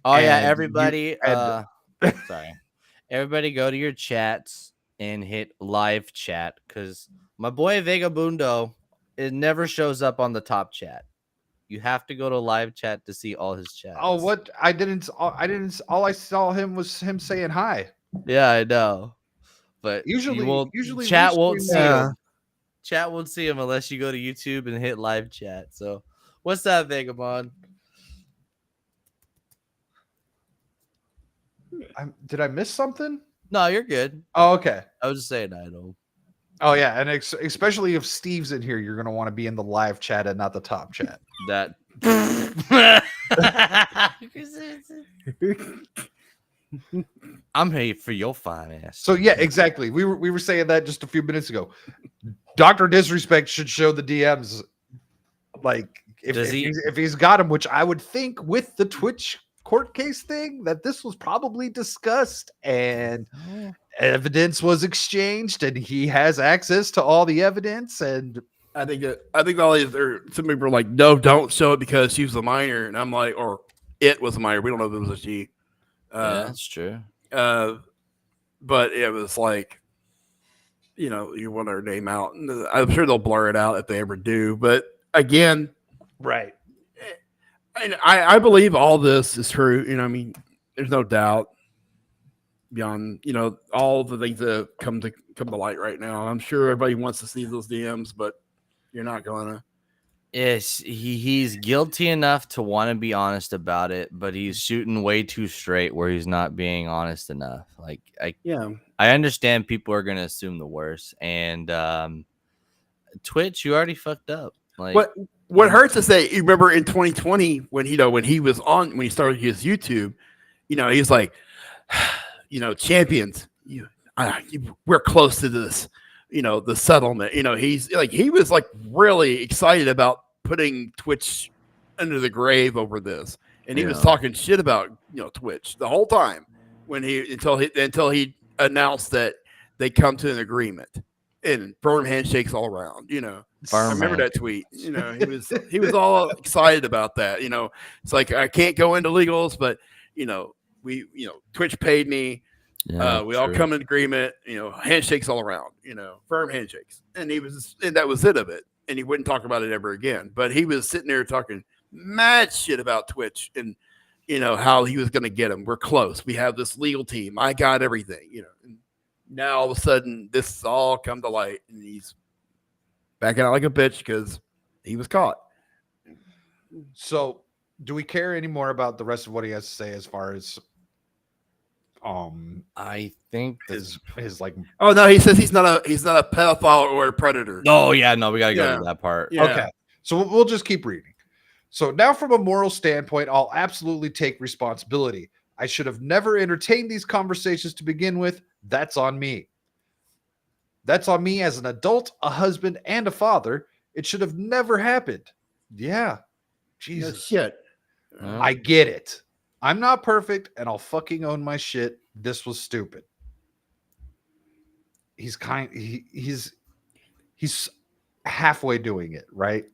Oh, and yeah, everybody. Sorry. Everybody go to your chats and hit live chat, because my boy Vagabundo, it never shows up on the top chat. You have to go to live chat to see all his chats. Oh, what? I didn't. All I saw him was him saying hi. Yeah, I know. But usually chat won't see him. Chat won't see him unless you go to YouTube and hit live chat. So, what's that, Vagabond? Did I miss something? No, you're good. Oh, okay. I was just saying I don't. Oh yeah, and especially if Steve's in here, you're gonna want to be in the live chat and not the top chat. That. I'm here for your fine ass. So yeah, exactly. We were saying that just a few minutes ago. Dr. Disrespect should show the DMs, like if he's got him, which I would think with the Twitch court case thing that this was probably discussed and evidence was exchanged, and he has access to all the evidence. And I think all these some people are like, no, don't show it because she was a minor, and I'm like, or it was a minor. We don't know if it was a she. Yeah, that's true. But it was like, you know, you want her name out. I'm sure they'll blur it out if they ever do. But again, right. I believe all this is true. You know, I mean, there's no doubt. beyond all the things that come to light right now. I'm sure everybody wants to see those DMs, but you're not gonna. He's guilty enough to want to be honest about it, but he's shooting way too straight where he's not being honest enough. Like I understand people are gonna assume the worst, and Twitch, you already fucked up. Like what hurts is that you remember in 2020 when when he started his YouTube, he's like, champions, we're close to this. The settlement. He was like really excited about putting Twitch under the grave over this, and he was talking shit about Twitch the whole time until he announced that they come to an agreement and firm handshakes all around. I remember that tweet. He was all excited about that. It's like I can't go into legals, but Twitch paid me. Yeah, we all come in agreement, handshakes all around, firm handshakes. And that was it of it. And he wouldn't talk about it ever again. But he was sitting there talking mad shit about Twitch and, how he was going to get him. We're close. We have this legal team. I got everything, And now all of a sudden this all come to light and he's backing out like a bitch because he was caught. So do we care anymore about the rest of what he has to say as far as I think his like oh no, he says he's not a pedophile or a predator. Oh yeah, no, we gotta go to that part. Yeah. Okay, so we'll just keep reading. So now from a moral standpoint, I'll absolutely take responsibility. I should have never entertained these conversations to begin with. That's on me. That's on me as an adult, a husband, and a father. It should have never happened. Yeah. Jesus. No shit. I get it. I'm not perfect, and I'll fucking own my shit. This was stupid. He's halfway doing it, right?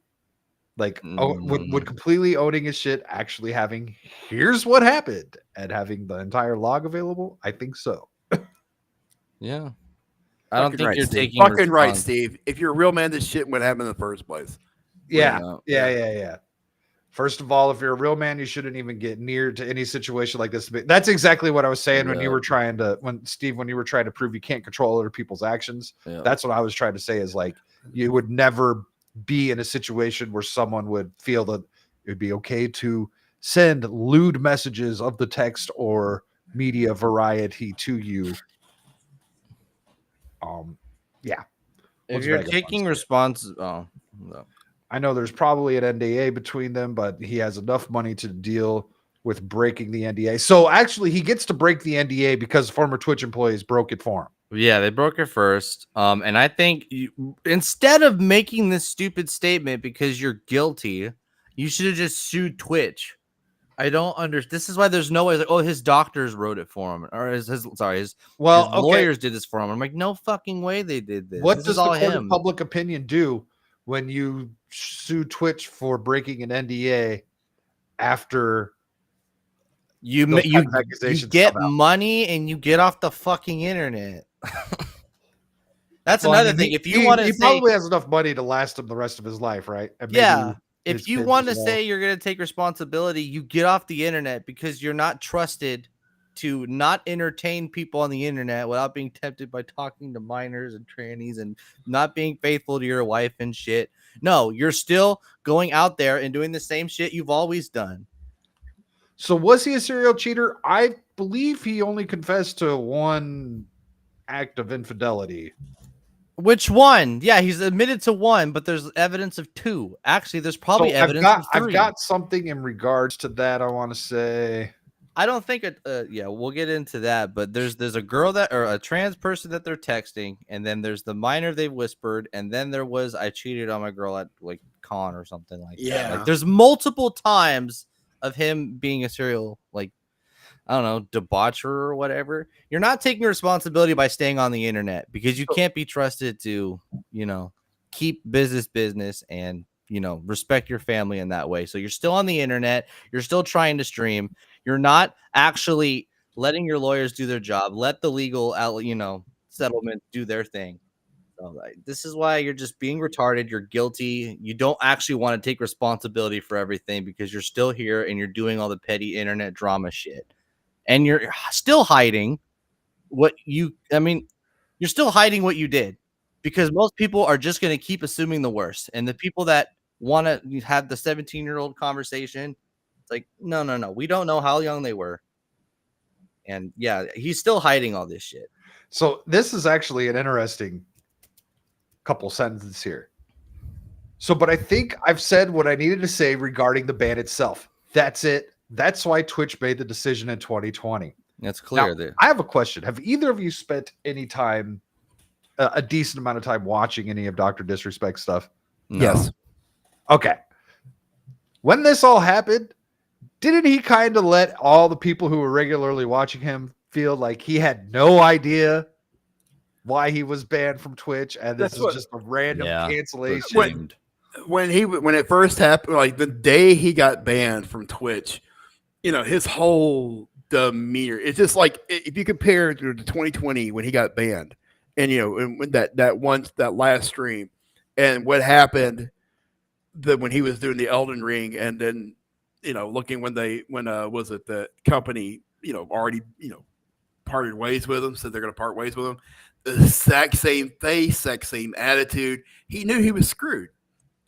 Like, would completely owning his shit, actually having here's what happened, and having the entire log available. I think so. Yeah, I don't think you're taking fucking right, Steve. If you're a real man, this shit would happen in the first place. Yeah. First of all, if you're a real man, you shouldn't even get near to any situation like this. That's exactly what I was saying when you were trying to, when you were trying to prove you can't control other people's actions. Yeah. That's what I was trying to say is like, you would never be in a situation where someone would feel that it would be okay to send lewd messages of the text or media variety to you. Yeah. If you're taking response, no. I know there's probably an NDA between them, but he has enough money to deal with breaking the NDA. So actually, he gets to break the NDA because former Twitch employees broke it for him. Yeah, they broke it first. And I think instead of making this stupid statement because you're guilty, you should have just sued Twitch. I don't understand. This is why there's no way. Like, oh, his doctors wrote it for him, or his lawyers did this for him. I'm like, no fucking way they did this. What does the court of public opinion do when you sue Twitch for breaking an NDA after you get money and you get off the fucking internet? That's another thing. If you want to, he probably has enough money to last him the rest of his life, right? And yeah. If you want to say you're going to take responsibility, you get off the internet because you're not trusted to not entertain people on the internet without being tempted by talking to minors and trannies and not being faithful to your wife and shit. No, you're still going out there and doing the same shit you've always done. So was he a serial cheater? I believe he only confessed to one act of infidelity. Which one? Yeah, he's admitted to one, but there's evidence of two. Actually, there's probably evidence of three. I've got something in regards to that I want to say. I don't think we'll get into that, but there's a girl or a trans person that they're texting, and then there's the minor they whispered, and then there was I cheated on my girl at like con or something like that. Like, there's multiple times of him being a serial, like, I don't know, debaucher or whatever. You're not taking responsibility by staying on the internet because you can't be trusted to, keep business and, respect your family in that way. So you're still on the internet. You're still trying to stream. You're not actually letting your lawyers do their job. Let the legal, settlement do their thing. So this is why you're just being retarded. You're guilty. You don't actually want to take responsibility for everything because you're still here and you're doing all the petty internet drama shit. And you're still hiding you're still hiding what you did, because most people are just going to keep assuming the worst. And the people that want to have the 17-year-old conversation, it's like, no, we don't know how young they were. And yeah, he's still hiding all this shit. So this is actually an interesting couple sentences here. So, but I think I've said what I needed to say regarding the ban itself. That's it. That's why Twitch made the decision in 2020. That's clear. Now, I have a question. Have either of you spent any time, a decent amount of time, watching any of Dr. Disrespect stuff? No. Yes. Okay. When this all happened, didn't he kind of let all the people who were regularly watching him feel like he had no idea why he was banned from Twitch, and this is just a random cancellation? When it first happened, like the day he got banned from Twitch, his whole demeanor, it's just like if you compare it to 2020 when he got banned, and and when that last stream, and what happened when he was doing the Elden Ring, and then looking when was it the company already parted ways with him, said they're going to part ways with him, the exact same face, exact same attitude. He knew he was screwed.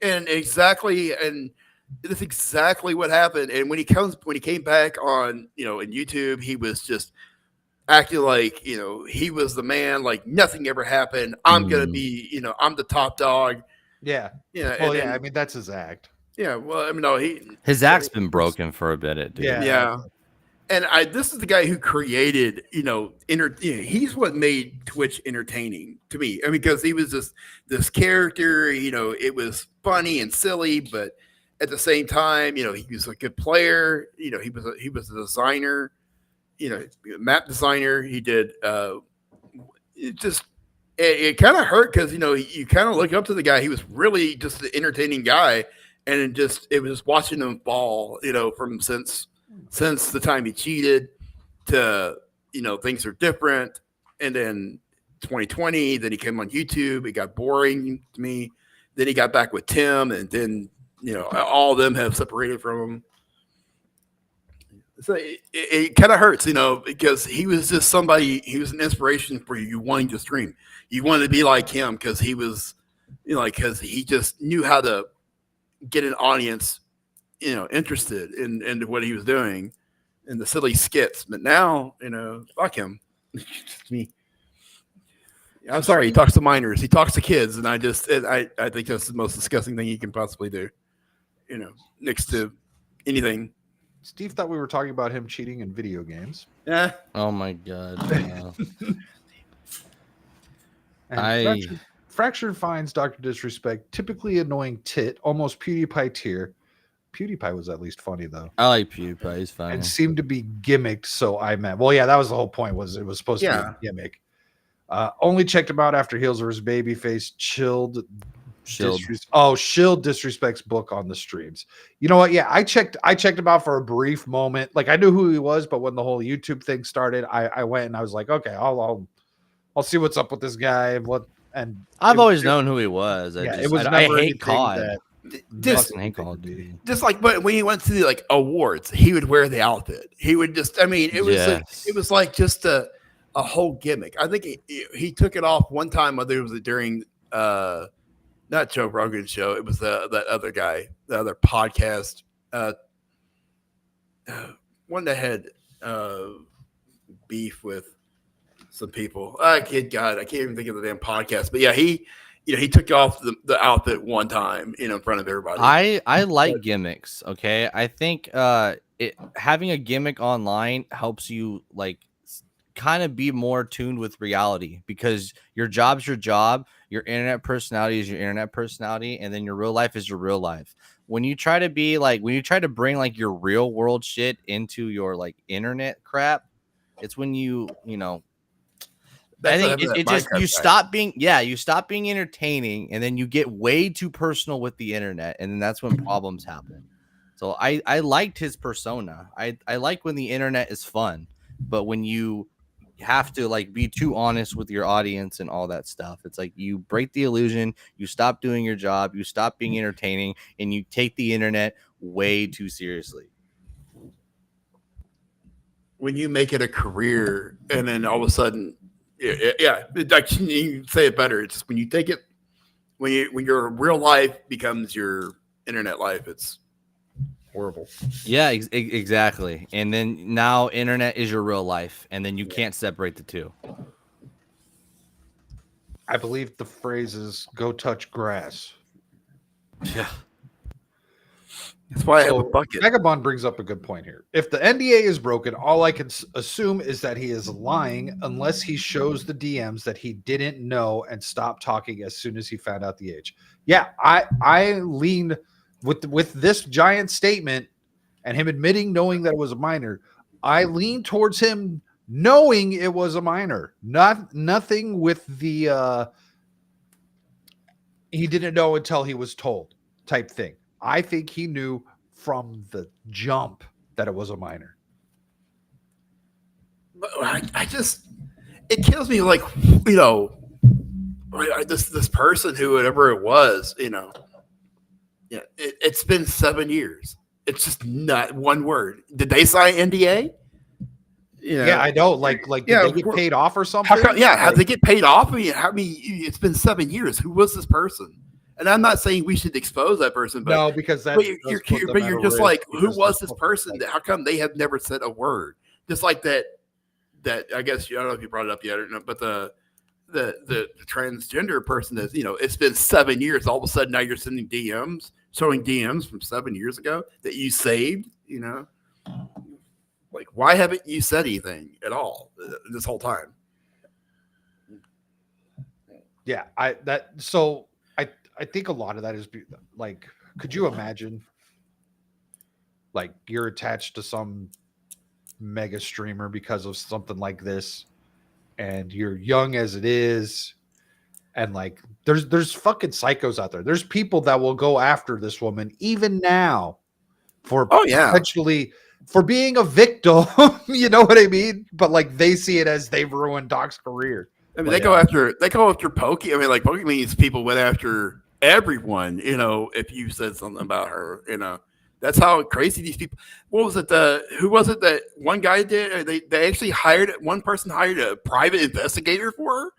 And that's exactly what happened. And when he came back on, in YouTube, he was just acting like, he was the man, like nothing ever happened. I'm going to be, I'm the top dog. Yeah. Yeah. Well, I mean, that's his act. Yeah. Well, I mean, no, his act's been broken for a bit, dude. Yeah. And this is the guy who created, he's what made Twitch entertaining to me. I mean, because he was this character, it was funny and silly, but at the same time, he was a good player. He was a designer, map designer. He did. It kind of hurt because you kind of look up to the guy. He was really just an entertaining guy, and it was watching him fall, from since the time he cheated to, things are different. And then 2020, then he came on YouTube. It got boring to me. Then he got back with Tim, and then, all of them have separated from him. So it kind of hurts, because he was just somebody, he was an inspiration for you wanting to stream. You wanted to be like him because he was, because he just knew how to get an audience interested in what he was doing and the silly skits. But now, fuck him. It's me. I'm sorry. He talks to minors. He talks to kids, and I think that's the most disgusting thing he can possibly do. Next to anything. Steve thought we were talking about him cheating in video games. Yeah. Oh my god. Fractured finds Dr. Disrespect typically annoying tit, almost PewDiePie tier. PewDiePie was at least funny though. I like PewDiePie. He's funny. And seemed to be gimmicked, so I meant. Well, yeah, that was the whole point. Was it was supposed to be a gimmick. Only checked him out after Heels vs. Babyface. Shield Disrespect's book on the streams. You know what? Yeah, I checked him out for a brief moment. Like I knew who he was, but when the whole YouTube thing started, I went and I was like, okay, I'll see what's up with this guy. And I've always known who he was. I hate COD. Just like when he went to the awards, he would wear the outfit. He would just, it was like just a whole gimmick. I think he took it off one time, whether it was during not Joe Rogan's show. It was that other guy, the other podcast, one that had beef with some people. I can't even think of the damn podcast. But yeah, he took off the outfit one time in front of everybody. I like gimmicks. Okay, I think having a gimmick online helps you kind of be more tuned with reality, because your job's your job, your internet personality is your internet personality, and then your real life is your real life. When you try to bring your real world shit into your internet crap, it's when you I think it just you stop being entertaining, and then you get way too personal with the internet, and then that's when problems happen. So I liked his persona. I like when the internet is fun, but when you have to be too honest with your audience and all that stuff, it's like you break the illusion, you stop doing your job, you stop being entertaining, and you take the internet way too seriously. when you make it a career and then all of a sudden, like you say it better. It's just when you take it, when your real life becomes your internet life, it's horrible. Yeah, exactly. And then now internet is your real life, and then you can't separate the two. I believe the phrase is "go touch grass." Yeah. That's why I have a bucket. Vagabond brings up a good point here. If the NDA is broken, all I can assume is that he is lying unless he shows the DMs that he didn't know and stopped talking as soon as he found out the age. Yeah, I leaned with this giant statement and him admitting knowing that it was a minor. I lean towards him knowing it was a minor. Nothing with the he didn't know until he was told type thing. I think he knew from the jump that it was a minor. But it kills me. Like, this person, whoever it was, it's been 7 years. It's just not one word. Did they sign NDA? Yeah, I know. Like, did they get paid off or something? How they get paid off? I mean, it's been 7 years. Who was this person? And I'm not saying we should expose that person, but no, because you're just like, who was this person? How come they have never said a word? Just like that I guess, I don't know if you brought it up yet or not, but the transgender person is, it's been 7 years. All of a sudden now you're showing DMs from 7 years ago that you saved. Like, why haven't you said anything at all this whole time? Yeah, I think a lot of that is like, could you imagine like you're attached to some mega streamer because of something like this and you're young as it is, and like there's fucking psychos out there. There's people that will go after this woman even now for potentially for being a victim. You know what I mean? But like they see it as they've ruined Doc's career. I mean, they go after Pokey. I mean, like Pokey means people went after everyone, if you said something about her, that's how crazy these people. What was it? Who was it that one guy did? They actually one person hired a private investigator for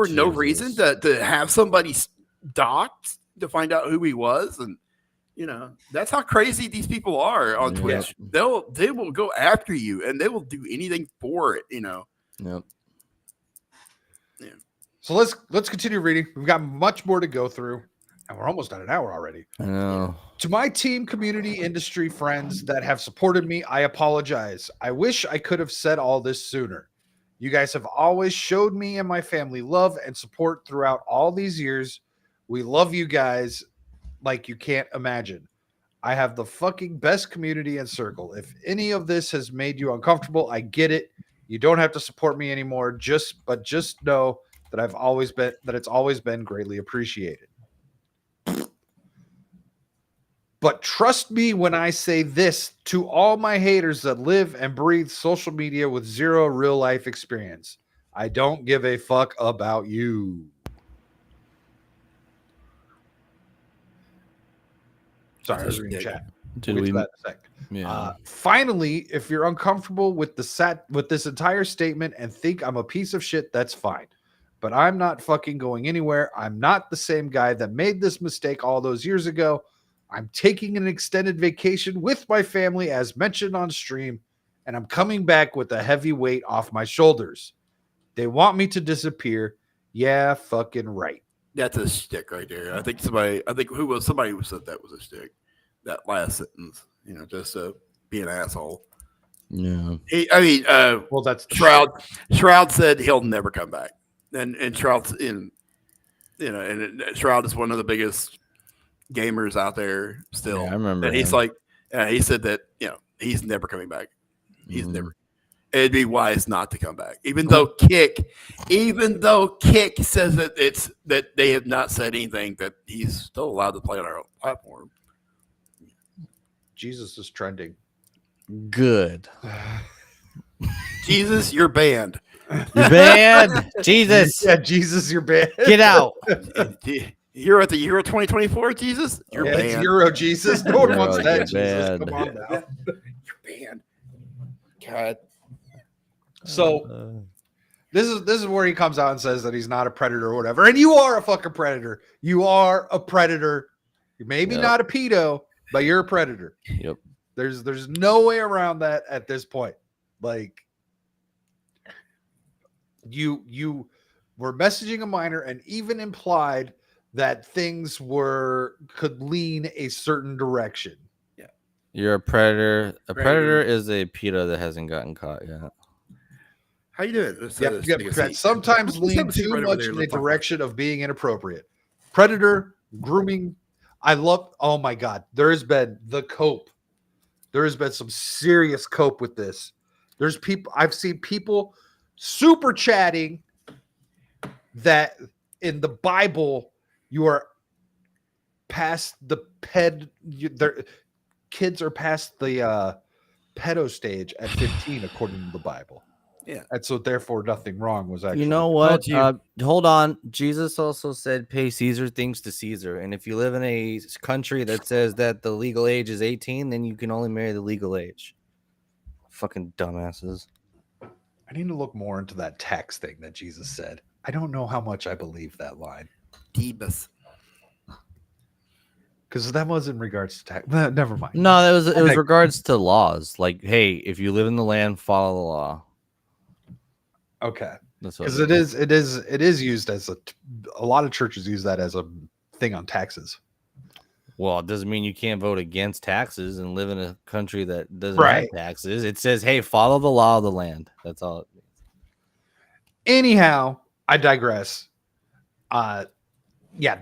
no reason to have somebody doxed to find out who he was. And, that's how crazy these people are on Twitch. They will go after you and they will do anything for it, Yep. Yeah. So let's continue reading. We've got much more to go through, and we're almost at an hour already. I know. To my team, community, industry friends that have supported me, I apologize. I wish I could have said all this sooner. You guys have always showed me and my family love and support throughout all these years. We love you guys like you can't imagine. I have the fucking best community and circle. If any of this has made you uncomfortable, I get it. You don't have to support me anymore. Just know that it's always been greatly appreciated. But trust me when I say this to all my haters that live and breathe social media with zero real life experience. I don't give a fuck about you. Sorry, I was reading chat. We'll get to that in a sec. Yeah. Finally, if you're uncomfortable with this entire statement and think I'm a piece of shit, that's fine. But I'm not fucking going anywhere. I'm not the same guy that made this mistake all those years ago. I'm taking an extended vacation with my family, as mentioned on stream, and I'm coming back with a heavy weight off my shoulders. They want me to disappear. Yeah, fucking right. That's a shtick right there. I think somebody who said that was a shtick. That last sentence, just be an asshole. Yeah. Well, that's Shroud. Shroud said he'll never come back, and Shroud's and Shroud is one of the biggest gamers out there still. Yeah, I remember. And he's like, he said that he's never coming back. He's never. It'd be wise not to come back, even though Kick says that they have not said anything, that he's still allowed to play on our platform. Jesus is trending. Good. Jesus, you're banned. You're banned. Jesus. Yeah, Jesus, you're banned. Get out. You're at the Euro 2024, Jesus. You're banned. It's Euro Jesus. No one wants that. Jesus. Banned. Come on now. You're banned. God. So this is where he comes out and says that he's not a predator or whatever. And you are a fucking predator. You are a predator. You're maybe not a pedo, but you're a predator. Yep. There's no way around that at this point. Like you were messaging a minor and even implied that things could lean a certain direction. Yeah. You're a predator. A predator is a pedo that hasn't gotten caught yet. How you doing? That sometimes lean too much in the direction of being inappropriate. Predator, grooming. I love, oh my God, there has been the cope. There has been some serious cope with this. There's people, I've seen people super chatting that in the Bible, you are past the kids are past the pedo stage at 15, according to the Bible. Yeah. And so therefore nothing wrong was actually. You know what? Hold on. Jesus also said pay Caesar things to Caesar. And if you live in a country that says that the legal age is 18, then you can only marry the legal age. Fucking dumbasses. I need to look more into that tax thing that Jesus said. I don't know how much I believe that line. Debus. Because that was in regards to tax. Never mind. No, it was regards to laws. Like, hey, if you live in the land, follow the law. Okay. Because it is used as a lot of churches use that as a thing on taxes. Well, it doesn't mean you can't vote against taxes and live in a country that doesn't have taxes. It says, hey, follow the law of the land. That's all it means. Anyhow, I digress. Yeah,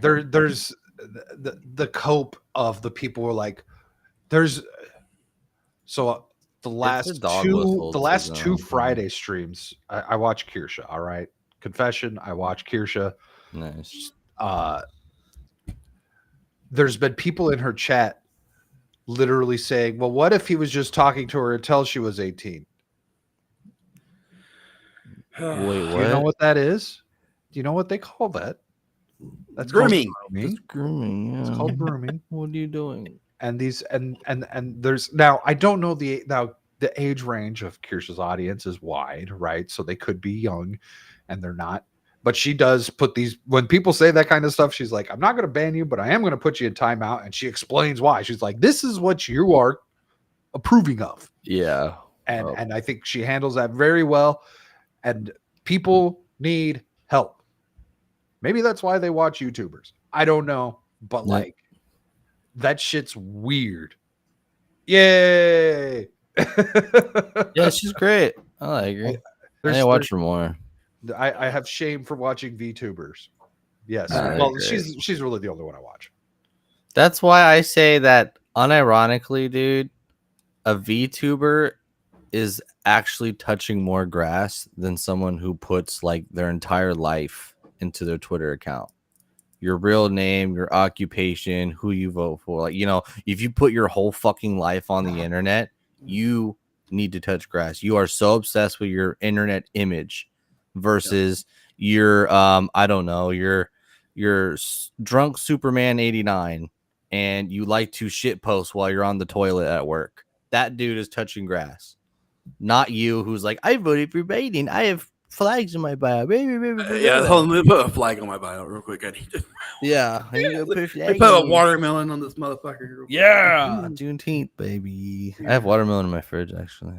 there's the cope of the people were like, there's so the last two Friday streams, I watch Keemstar. All right, confession, I watch Keemstar. Nice. There's been people in her chat literally saying, well, what if he was just talking to her until she was 18? Wait, what? Do you know what that is? Do you know what they call that? That's grooming. It's grooming. Yeah. It's called grooming. What are you doing? And these and there's now I don't know the age range of Keemstar's audience is wide, right? So they could be young and they're not. But she does put these, when people say that kind of stuff, she's like, I'm not going to ban you, but I am going to put you in timeout. And she explains why. She's like, this is what you are approving of. Yeah. And I think she handles that very well. And people need help. Maybe that's why they watch YouTubers. I don't know. But like, that shit's weird. Yay. Yeah, she's great. I like her. I need to watch her more. I have shame for watching VTubers. Yes. Well, she's really the only one I watch. That's why I say that unironically, dude, a VTuber is actually touching more grass than someone who puts like their entire life into their Twitter account. Your real name, your occupation, who you vote for. Like, you know, if you put your whole fucking life on the internet, you need to touch grass. You are so obsessed with your internet image versus your I don't know, your drunk Superman 89 and you like to shit post while you're on the toilet at work. That dude is touching grass. Not you who's like, I voted for Biden. I have flags in my bio. Yeah, hold on, let me put a flag on my bio real quick. I need to put a watermelon on this motherfucker. Yeah, Juneteenth, baby. I have watermelon in my fridge, actually.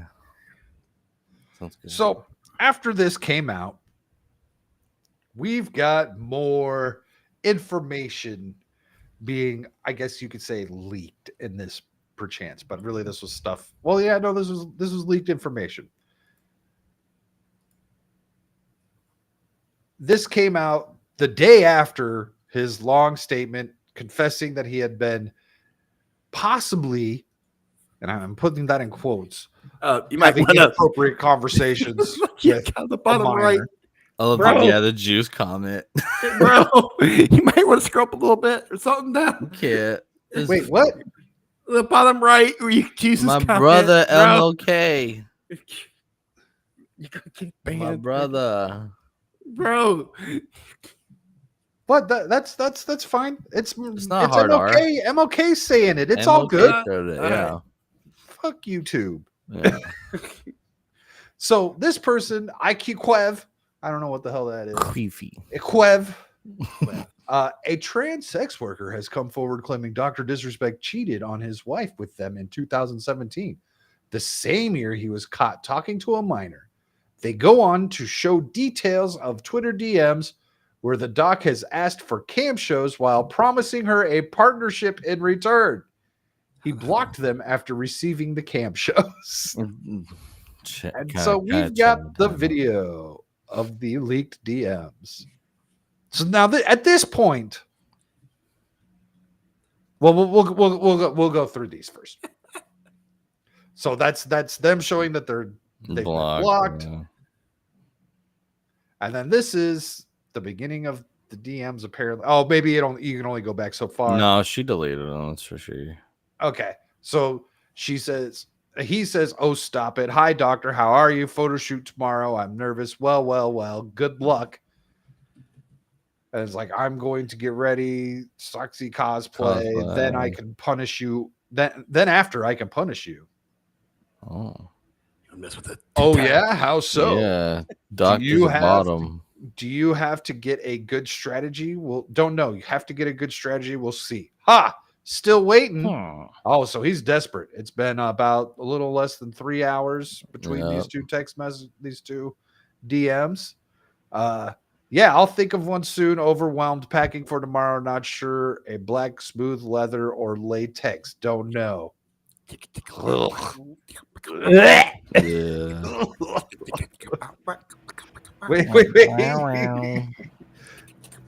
Sounds good. So after this came out, we've got more information being, I guess you could say, leaked in this perchance, but really this was stuff. Well, yeah, no, this was leaked information. This came out the day after his long statement confessing that he had been possibly, and I'm putting that in quotes, you might having want inappropriate conversations with the bottom right. Oh, the juice comment. Bro, you might want to scroll up a little bit or something down. Can't. Wait, what? The bottom right where you Jesus my comment, brother bro. MLK. You gotta keep banned. My brother. Bro. But that's fine. It's not it's hard MLK. MLK's saying it. It's all good. Yeah. Fuck YouTube. Yeah. So this person, Quev, I don't know what the hell that is. Creepy. Quev. A trans sex worker has come forward claiming Dr. Disrespect cheated on his wife with them in 2017, the same year he was caught talking to a minor. They go on to show details of Twitter DMs where the doc has asked for cam shows while promising her a partnership in return. He blocked them after receiving the cam shows. And so we've got the video of the leaked DMs. So now at this point, well, we'll go through these first. So that's them showing that they've been blocked. Yeah. And then this is the beginning of the DMs. Apparently, oh, maybe you can only go back so far. No, she deleted them. That's for sure. Okay, so he says, "Oh, stop it! Hi, doctor. How are you? Photo shoot tomorrow. I'm nervous. Well. Good luck." And it's like, I'm going to get ready, sexy cosplay. Then I can punish you. Then after I can punish you. Oh. Mess with it. Oh yeah, how so? Yeah, doctor's bottom. Do you have to get a good strategy? Well, don't know. You have to get a good strategy. We'll see. Ha! Still waiting. Oh, so he's desperate. It's been about a little less than 3 hours between these two text messages, these two DMs. Yeah, I'll think of one soon. Overwhelmed. Packing for tomorrow. Not sure. A black smooth leather or latex. Don't know. Yeah. Wait.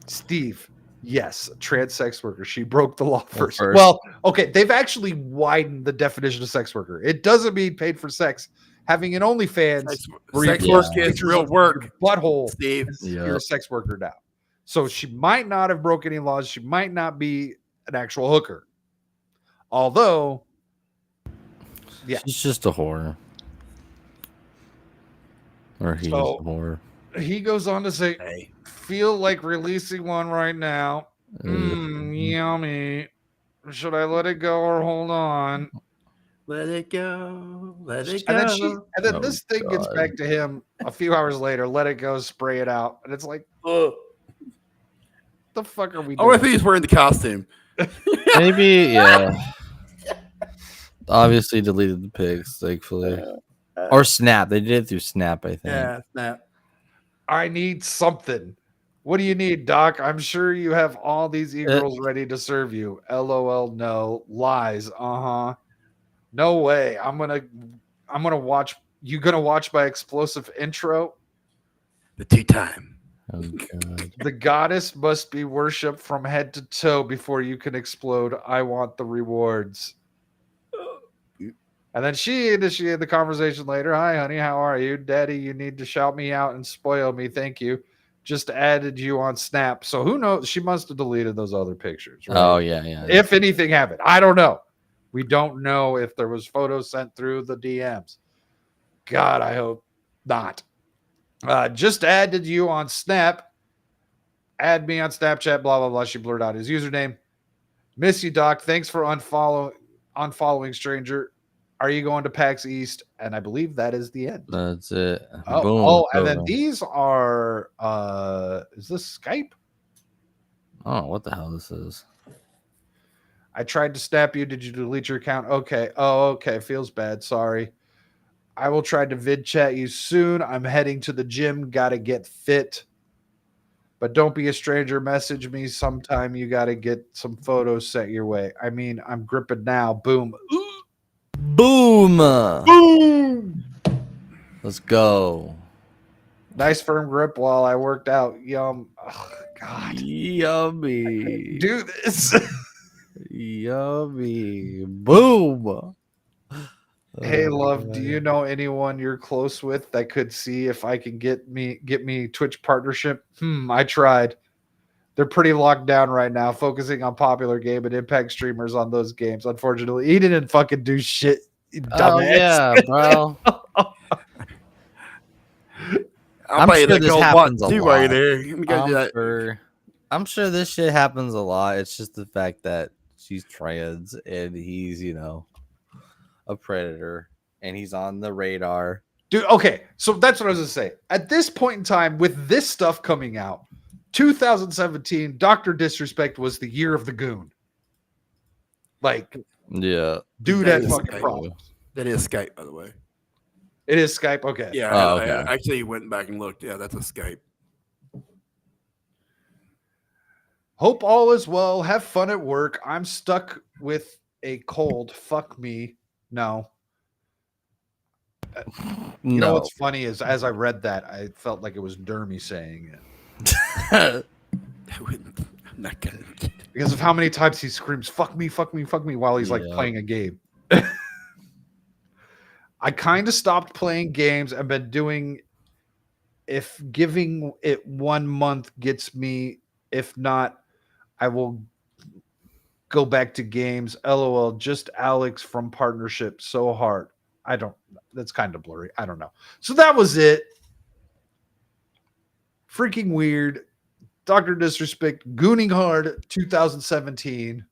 Steve, yes, trans sex worker. She broke the law first. Well, okay, they've actually widened the definition of sex worker. It doesn't mean paid for sex. Having an OnlyFans, sex work is real work. Butthole, Steve. You're a sex worker now. So she might not have broken any laws. She might not be an actual hooker. Although, yeah, she's just a whore. Or he's a whore. He goes on to say, feel like releasing one right now. Yummy. Should I let it go or hold on? Let it go. Let it and go. Then this thing gets back to him a few hours later. Let it go, spray it out. And it's like, the fuck are we doing? Oh, I think he's wearing the costume. Maybe, yeah. Obviously deleted the pics, thankfully. Or Snap. They did it through Snap, I think. Yeah, Snap. I need something. What do you need, Doc? I'm sure you have all these e-girls ready to serve you. LOL, no. Lies. No way. I'm gonna watch. You gonna watch my explosive intro? The tea time. Oh, God. The goddess must be worshipped from head to toe before you can explode. I want the rewards. And then she initiated the conversation later. Hi, honey. How are you? Daddy, you need to shout me out and spoil me. Thank you. Just added you on Snap. So who knows? She must have deleted those other pictures. Right? Oh, yeah. If anything happened. I don't know. We don't know if there was photos sent through the DMs. God, I hope not. Just added you on Snap. Add me on Snapchat, blah, blah, blah. She blurred out his username. Miss you, Doc. Thanks for unfollowing, stranger. Are you going to PAX East? And I believe that is the end. That's it. Oh, and then these are, is this Skype? Oh, what the hell this is? I tried to snap you. Did you delete your account? Okay. Oh, okay. Feels bad. Sorry. I will try to vid chat you soon. I'm heading to the gym. Got to get fit. But don't be a stranger. Message me sometime. You got to get some photos sent your way. I mean, I'm gripping now. Boom. Boom. Boom. Let's go. Nice firm grip while I worked out. Yum. Oh, God. Yummy. Do this. Yummy. Boom. Hey, love, do you know anyone you're close with that could see if I can get me Twitch partnership? I tried. They're pretty locked down right now, focusing on popular game and impact streamers on those games. Unfortunately, he didn't fucking do shit. Oh, yeah, bro. I'm sure this happens a lot. I'm sure this shit happens a lot. It's just the fact that she's trans and he's, a predator and he's on the radar Dude, okay, so that's what I was gonna say. At this point in time, with this stuff coming out, 2017, Dr. Disrespect was the year of the goon. Like, Yeah. dude That had is fucking Skype. problems. That is Skype, by the way. It is Skype, okay. Yeah, Oh, I okay. actually went back and looked. Yeah, that's a Skype. Hope all is well. Have fun at work. I'm stuck with a cold. Fuck me. No. You know what's funny is as I read that, I felt like it was Dermy saying it. I'm not gonna. Because of how many times he screams, fuck me, fuck me, fuck me, while he's like Yeah. playing a game. I kind of stopped playing games and been doing if giving it 1 month gets me, if not, I will go back to games. LOL, just Alex from partnership. So hard. I don't, that's kind of blurry. I don't know. So that was it. Freaking weird. Dr. Disrespect, Gooning Hard 2017.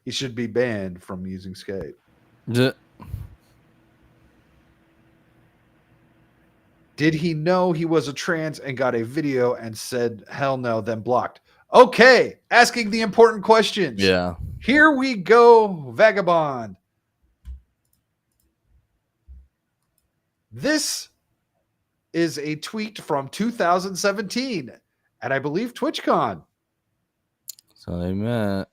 He should be banned from using Skype. Did he know he was a trans and got a video and said, hell no, then blocked? Okay, asking the important questions. Yeah. Here we go, Vagabond. This is a tweet from 2017 at, I believe, TwitchCon. So they met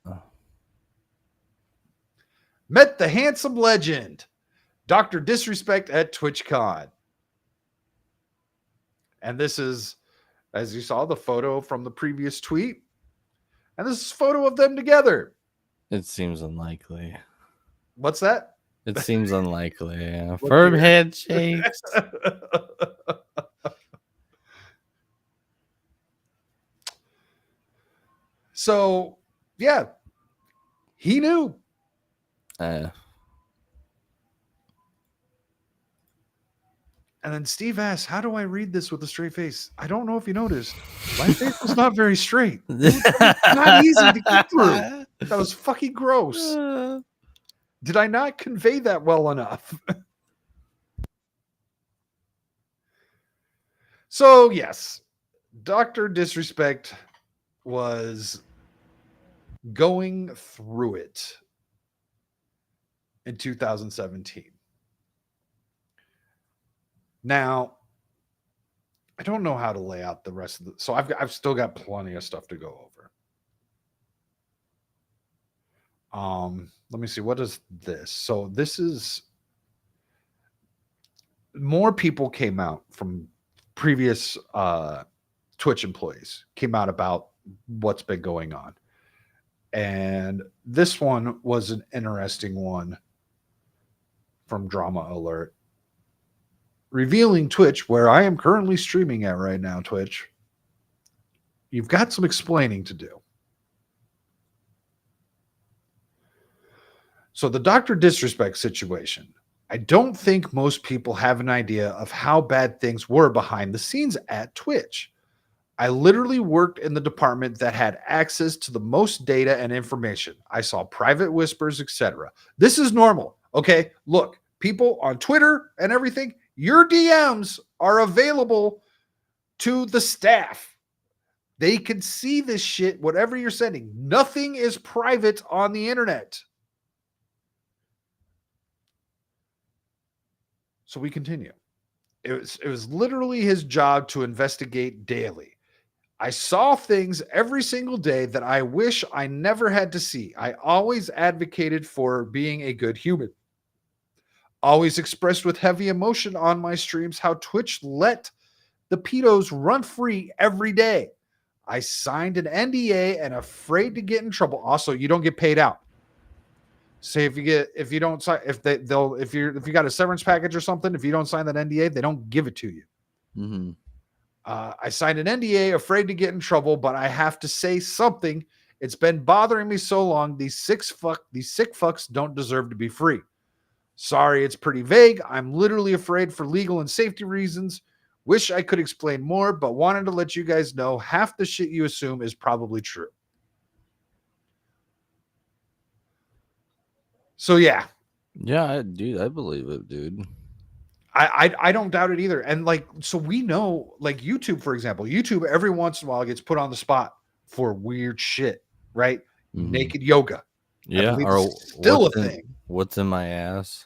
the handsome legend, Dr. Disrespect at TwitchCon. And this is, as you saw, the photo from the previous tweet. And this is a photo of them together. It seems unlikely. What's that? It seems unlikely. Yeah. Look Firm here. handshakes. So, yeah, he knew. Uh, And then Steve asked, how do I read this with a straight face? I don't know if you noticed. My face was not very straight. Not easy to get through. That was fucking gross. Did I not convey that well enough? So, yes, Dr. Disrespect was going through it in 2017. Now, I don't know how to lay out the rest of the. So I've still got plenty of stuff to go over. Let me see. What is this? So this is more people came out from previous Twitch employees came out about what's been going on. And this one was an interesting one from Drama Alert. Revealing Twitch, where I am currently streaming at right now, Twitch. You've got some explaining to do. So the Dr. Disrespect situation. I don't think most people have an idea of how bad things were behind the scenes at Twitch. I literally worked in the department that had access to the most data and information. I saw private whispers, etc. This is normal. Okay, look, people on Twitter and everything, your DMs are available to the staff. They can see this shit, whatever you're sending. Nothing is private on the internet. So we continue. It was literally his job to investigate daily. I saw things every single day that I wish I never had to see. I always advocated for being a good human. Always expressed with heavy emotion on my streams how Twitch let the pedos run free every day. I signed an NDA and afraid to get in trouble. Also, you don't get paid out. Say if you got a severance package or something, if you don't sign that NDA, they don't give it to you. mm-hmm. I signed an NDA, afraid to get in trouble, but I have to say something. It's been bothering me so long. These sick fucks don't deserve to be free. Sorry, it's pretty vague. I'm literally afraid for legal and safety reasons. Wish I could explain more, but wanted to let you guys know half the shit you assume is probably true. So yeah, dude, I believe it, dude. I don't doubt it either. And like, so we know, like YouTube, for example, YouTube every once in a while gets put on the spot for weird shit, right? Mhm. Naked yoga. I Yeah, believe or it's still a what's in, thing. what's in my ass?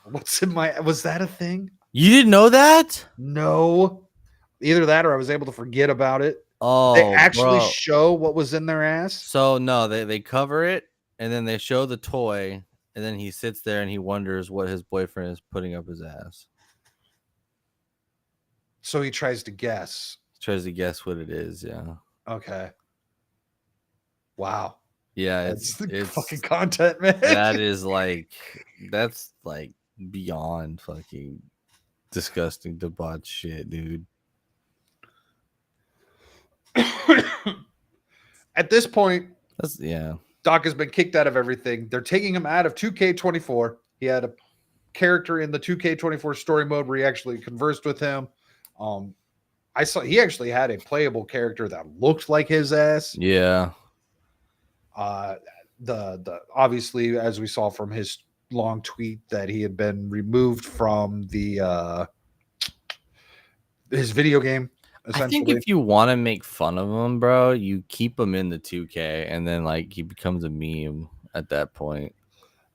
Was that a thing? You didn't know that? No. Either that or I was able to forget about it. They Oh, actually bro. show what was in their ass. So no, they cover it and then they show the toy and then he sits there and he wonders what his boyfriend is putting up his ass. So he tries to guess. Tries to guess what it is, yeah. Okay. Wow. Yeah, That's the it's fucking content, man. that's like beyond fucking disgusting debauch shit, dude. At this point, That's Doc has been kicked out of everything. They're taking him out of 2K24. He had a character in the 2K24 story mode where he actually conversed with him. I saw he actually had a playable character that looked like his ass. Yeah. The obviously, as we saw from his long tweet, that he had been removed from the his video game. I think if you want to make fun of him, bro, you keep him in the 2K and then like he becomes a meme at that point.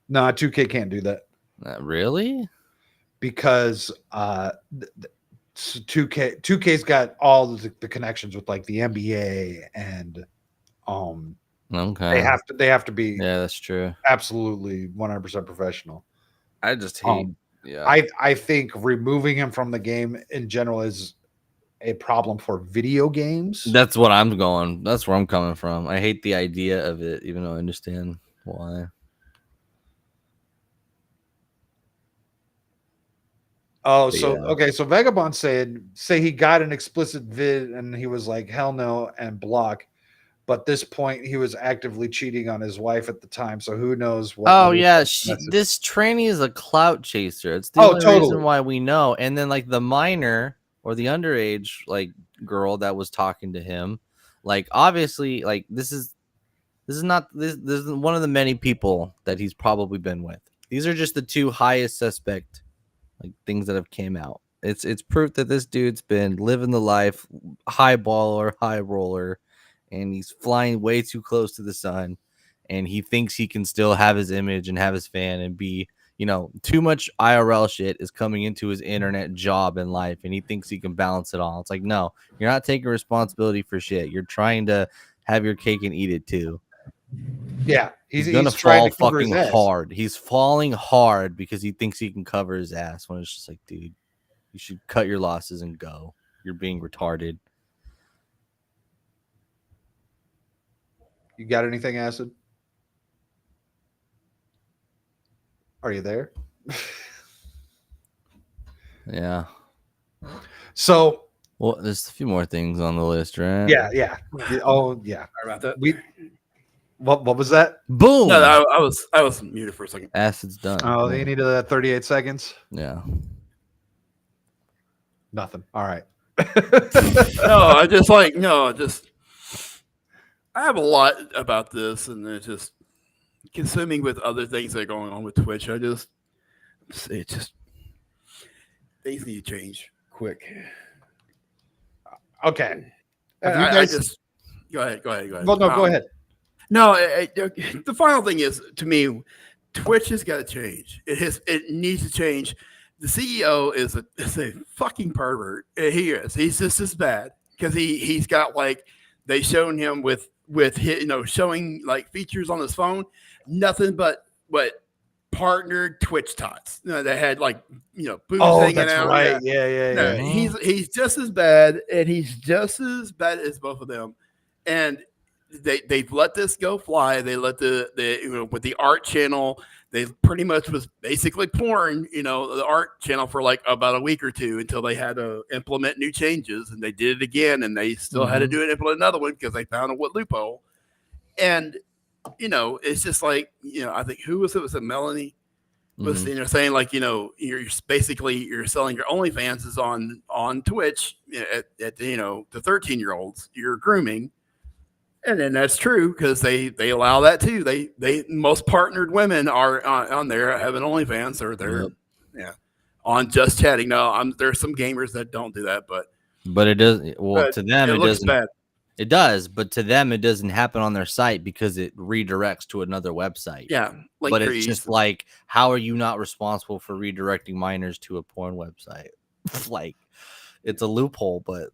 Nah, 2K can't do that. Really? Because 2K's got all the connections with like the NBA and okay. they have to be that's true. Absolutely 100% professional. I just hate I think removing him from the game in general is a problem for video games. That's what I'm going. That's where I'm coming from. I hate the idea of it, even though I understand why. Oh, so okay, so Vagabond say he got an explicit vid and he was like hell no and block, but this point he was actively cheating on his wife at the time, so who knows what. Oh yeah, this tranny is a clout chaser. It's the only reason why we know. And then like the minor or the underage like girl that was talking to him, like obviously like this is not this is one of the many people that he's probably been with. These are just the two highest suspect like things that have came out. It's proof that this dude's been living the life, high baller, high roller, and he's flying way too close to the sun, and he thinks he can still have his image and have his fan and be, too much IRL shit is coming into his internet job in life, and he thinks he can balance it all. It's like, no, you're not taking responsibility for shit. You're trying to have your cake and eat it too. Yeah, he's gonna fall fucking hard. He's falling hard because he thinks he can cover his ass when it's just like, dude, you should cut your losses and go. You're being retarded. You got anything, Acid? Are you there? Yeah. So, well, there's a few more things on the list, right? Yeah. Oh, yeah. Sorry about that. What was that? Boom. No, I was muted for a second. Acid's done. Oh, you needed 38 seconds. Yeah. Nothing. All right. I have a lot about this, and it's just consuming with other things that are going on with Twitch. It just things need to change quick. Okay. Go ahead. Well, no, go ahead. No, the final thing is, to me, Twitch has got to change. It needs to change. The CEO is a fucking pervert. He is. He's just as bad because he's got like they shown him with showing like features on his phone, nothing but partnered Twitch tots. They had like boobs hanging out. Right. Yeah. He's just as bad, and he's just as bad as both of them, and they've let this go fly. They let with the art channel, they pretty much was basically porn, the art channel for like about a week or two until they had to implement new changes, and they did it again, and they still had to do it, implement another one because they found a loophole. And it's just like I think who was it? Was it Melanie? Was saying like you're basically you're selling your OnlyFans is on Twitch at the 13-year-olds you're grooming. And then that's true because they allow that too. They most partnered women are on there having OnlyFans or they're on just chatting. No, there's some gamers that don't do that, but it does. Well, but to them, it it looks doesn't. bad. It does, but to them, it doesn't happen on their site because it redirects to another website. Yeah, like but it's just like, how are you not responsible for redirecting minors to a porn website? Like, it's a loophole, but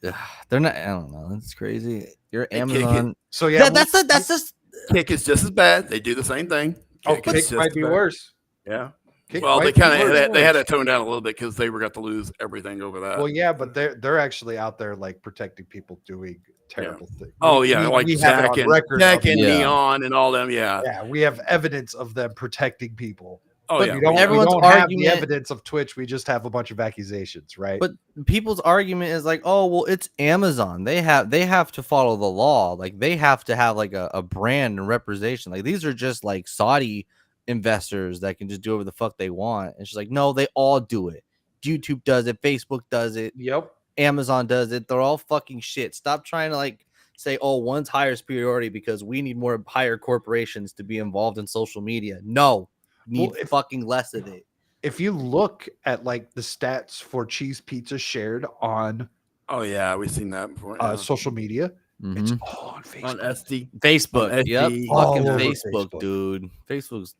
they're not. I don't know. It's crazy. You're Amazon. So yeah, that's just Kick is just as bad. They do the same thing. Kick might be worse. Yeah. Kick Well, might they be kind worse. of they had to tone down a little bit because they were got to lose everything over that. Well, yeah, but they're actually out there like protecting people doing terrible things. Oh yeah, like we have Zach it on record. Zach and Neon and all them. Yeah, we have evidence of them protecting people. Oh but yeah, we don't Everyone's have argument, the evidence of Twitch. We just have a bunch of accusations, right? But people's argument is like, oh well, it's Amazon. They have to follow the law. Like they have to have like a brand and representation. Like these are just like Saudi investors that can just do whatever the fuck they want. And she's like, no, they all do it. YouTube does it. Facebook does it. Yep. Amazon does it. They're all fucking shit. Stop trying to like say, oh, one's higher superiority because we need more higher corporations to be involved in social media. No, need fucking less of it. If you look at like the stats for cheese pizza shared on we've seen that before. Social media, it's Mhm. all on Facebook. On SD. Facebook. On Yep. SD. Fucking All over Facebook, Facebook. dude. Facebook's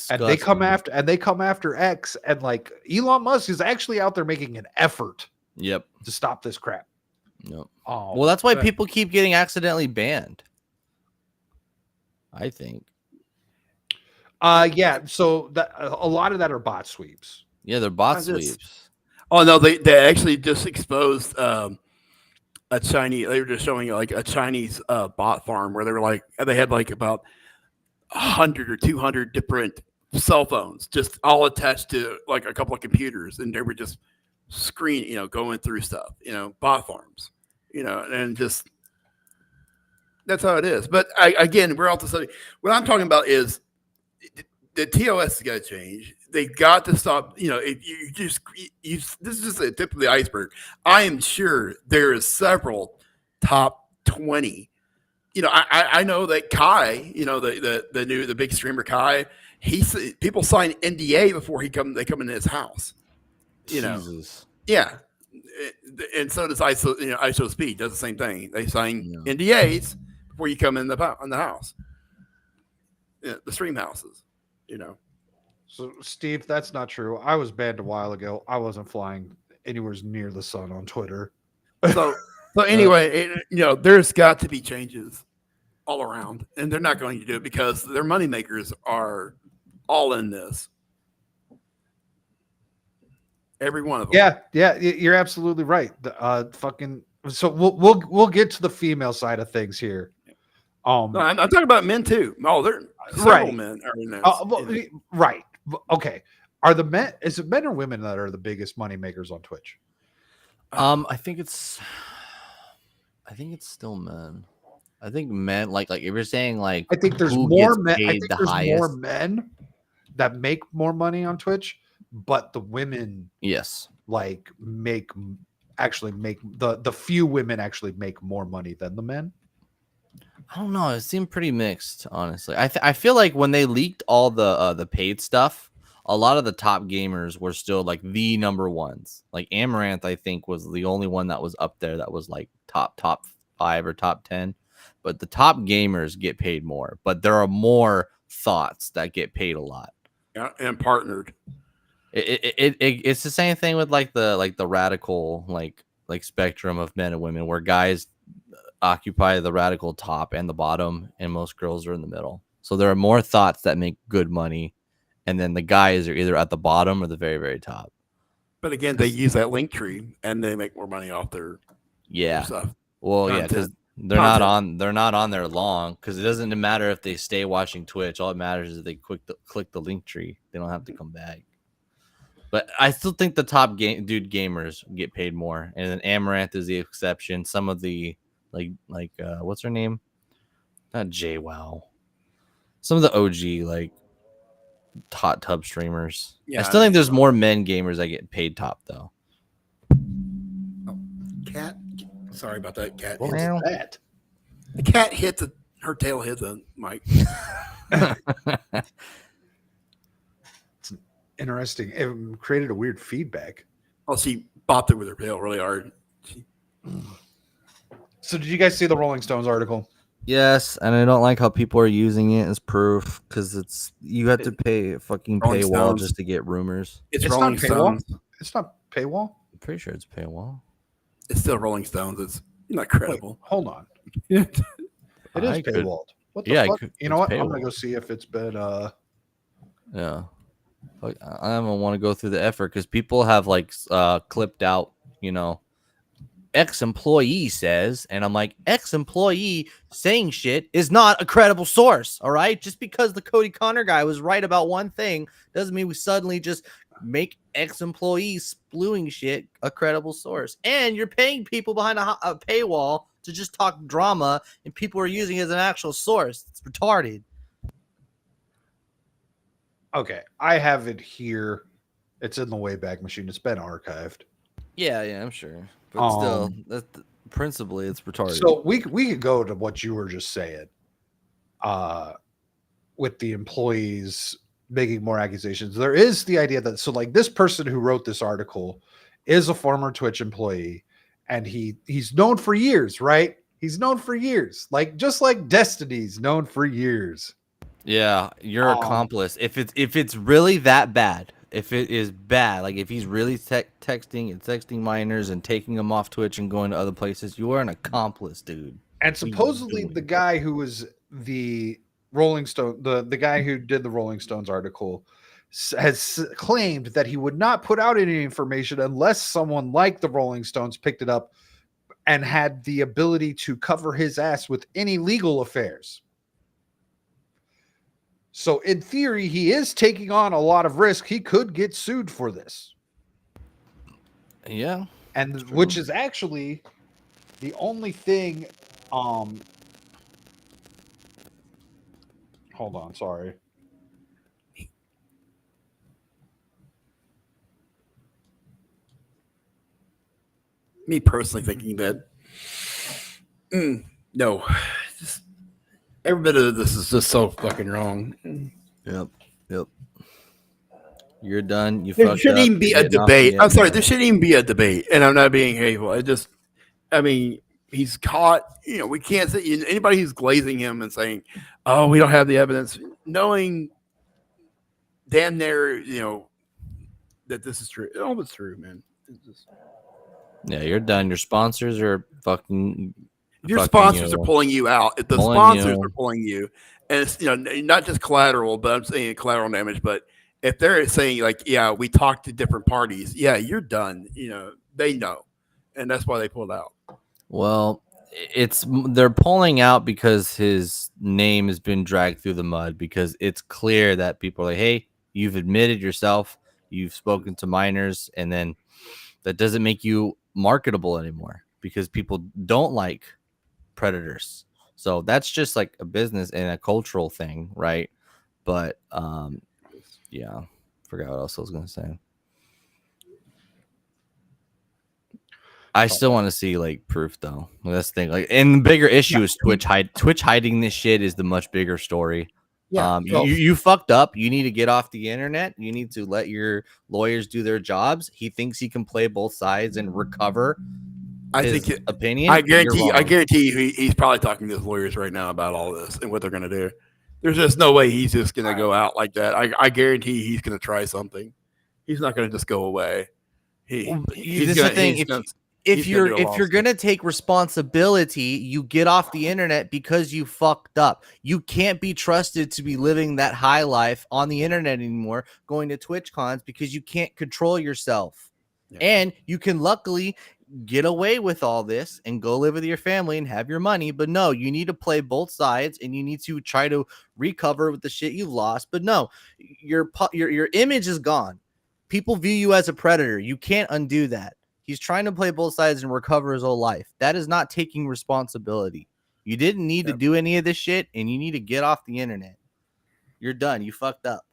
and they come after X, and like Elon Musk is actually out there making an effort Yep. to stop this crap. Yep. Oh, Well, that's why people keep getting accidentally banned. I think. Yeah. So that a lot of that are bot sweeps. Yeah, they're bot I just- sweeps. Oh no, they actually just exposed a Chinese. They were just showing like a Chinese bot farm where they were like they had like about 100 or 200 different cell phones, just all attached to like a couple of computers, and they were just going through stuff, bot farms, and just that's how it is. But again, we're also studying. What I'm talking about is the TOS has got to change. They got to stop. If this is just the tip of the iceberg. I am sure there is several top 20. I know that Kai, the big streamer Kai, people sign NDA before they come into his house. Jesus. Yeah, and so does ISO Speed does the same thing. They sign NDAs before you come in the house. The stream houses, So Steve, that's not true. I was banned a while ago. I wasn't flying anywhere near the sun on Twitter. So anyway, there's got to be changes all around, and they're not going to do it because their moneymakers are all in this. Every one of them. Yeah, you're absolutely right. So we'll get to the female side of things here. No, I'm talking about men too. Oh, there several men are in this. Right. Okay. Are the men? Is it men or women that are the biggest money makers on Twitch? I think it's still men. I think men like if you're saying like I think there's who more gets men. I paid think the there's highest. more men that make more money on Twitch, but the women Yes. actually make the few women actually make more money than the men. I don't know. It seemed pretty mixed, honestly. I feel like when they leaked all the paid stuff, a lot of the top gamers were still like the number ones. Like Amaranth, I think, was the only one that was up there that was like top 5 or top 10. But the top gamers get paid more. But there are more thoughts that get paid a lot. Yeah, and partnered. It's the same thing with like the radical like spectrum of men and women, where guys occupy the radical top and the bottom, and most girls are in the middle. So there are more thoughts that make good money, and then the guys are either at the bottom or the very, very top. But again, they use that link tree and they make more money off their stuff. Well, Content. because they're not on there long, because it doesn't matter if they stay watching Twitch. All it matters is they click the link tree. They don't have to come back. But I still think the top gamers get paid more, and then Amaranth is the exception. Some of the like what's her name? Not JWoww. Some of the OG like hot tub streamers. Yeah, I still think there's more men gamers that get paid top though. Cat. Sorry about that, Cat. What's that? The cat her tail hit the mic. It's interesting. It created a weird feedback. Oh, she bopped it with her tail really hard. So did you guys see the Rolling Stones article? Yes, and I don't like how people are using it as proof because you have to pay a fucking Rolling paywall Stones. just to get rumors. It's It's Rolling not paywall. Stones. It's not paywall. I'm pretty sure it's paywall. It's still Rolling Stones. It's not credible. Wait, hold on. It It is I could- paywalled. What the yeah, fuck? You know it's what? I'm gonna paywall. go see if it's been Yeah. Like, I don't want to go through the effort because people have like clipped out, ex-employee says, and I'm like, ex-employee saying shit is not a credible source. All right. Just because the Cody Connor guy was right about one thing doesn't mean we suddenly just make ex-employees spewing shit a credible source. And you're paying people behind a paywall to just talk drama, and people are using it as an actual source. It's retarded. okay. I have it here. It's in the Wayback Machine. It's been archived. Yeah, I'm sure. But still, principally, it's retarded. So we could go to what you were just saying, with the employees making more accusations. There is the idea that like this person who wrote this article is a former Twitch employee, and he's known for years, right? He's known for years, just like Destiny's known for years. Yeah, you're accomplice. If it's really that bad, if it is bad, like if he's really texting minors and taking them off Twitch and going to other places, you are an accomplice, dude. And supposedly the guy who was the Rolling Stone, the guy who did the Rolling Stones article, has claimed that he would not put out any information unless someone like the Rolling Stones picked it up and had the ability to cover his ass with any legal affairs. So in theory, he is taking on a lot of risk. He could get sued for this. Yeah. And which is actually the only thing. Hold on, sorry. Me personally thinking that no, just every bit of this is just so fucking wrong. Yep. You're done. You There fucked shouldn't up. even be You're a getting off debate. the I'm sorry, internet. there shouldn't even be a debate. And I'm not being hateful. He's caught. We can't say anybody who's glazing him and saying, "Oh, we don't have the evidence," knowing damn near, that this is true. All of it's true, man. It's just, Yeah, you're done. Your sponsors are fucking. if your fucking sponsors you. are pulling you out, if the Pulling sponsors you. are pulling you, and it's not just collateral, but I'm saying collateral damage. But if they're saying like, yeah, we talked to different parties, yeah, you're done. They know, and that's why they pulled out. Well, they're pulling out because his name has been dragged through the mud, because it's clear that people are like, hey, you've admitted yourself, you've spoken to minors, and then that doesn't make you marketable anymore because people don't like predators. So that's just like a business and a cultural thing, right? But yeah, forgot what else I was gonna say. I still want to see like proof though. That's the thing. Like, and the bigger issue is Twitch hiding this shit is the much bigger story. Yeah, you fucked up. You need to get off the internet. You need to let your lawyers do their jobs. He thinks he can play both sides and recover his opinion. I guarantee you he's probably talking to his lawyers right now about all this and what they're going to do. There's just no way he's just going to go out like that. I guarantee he's going to try something. He's not going to just go away. This is the thing. If you're gonna take responsibility, you get off the internet because you fucked up. You can't be trusted to be living that high life on the internet anymore, going to Twitch cons, because you can't control yourself. Yeah. And you can luckily get away with all this and go live with your family and have your money. But no, you need to play both sides and you need to try to recover with the shit you've lost. But no, your image is gone. People view you as a predator. You can't undo that. He's trying to play both sides and recover his whole life. That is not taking responsibility. You didn't need to do any of this shit, and you need to get off the internet. You're done. You fucked up.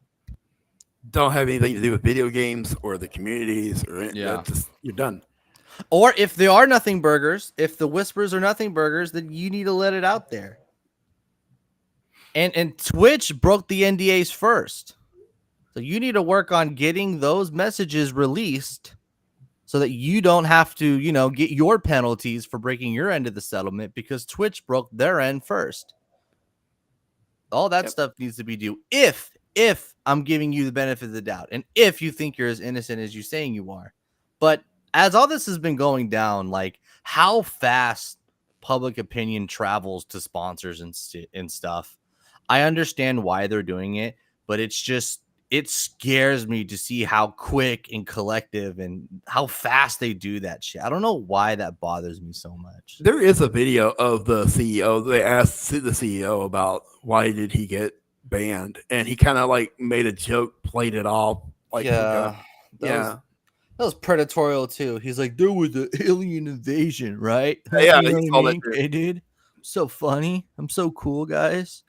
Don't have anything to do with video games or the communities or yeah. You're done. Or if they are nothing burgers, if the whispers are nothing burgers, then you need to let it out there. And Twitch broke the NDAs first. So you need to work on getting those messages released so that you don't have to, get your penalties for breaking your end of the settlement because Twitch broke their end first. All that stuff needs to be due if I'm giving you the benefit of the doubt and if you think you're as innocent as you're saying you are. But as all this has been going down, like how fast public opinion travels to sponsors and stuff, I understand why they're doing it, but it scares me to see how quick and collective and how fast they do that shit. I don't know why that bothers me so much. There is a video of the CEO. They asked the CEO about why did he get banned, and he kind of like made a joke, played it off. Like, That was Predatory too. He's like, there was an alien invasion, right? Yeah, you know he what I saw that mean? too. Hey, dude, I'm so funny. I'm so cool, guys.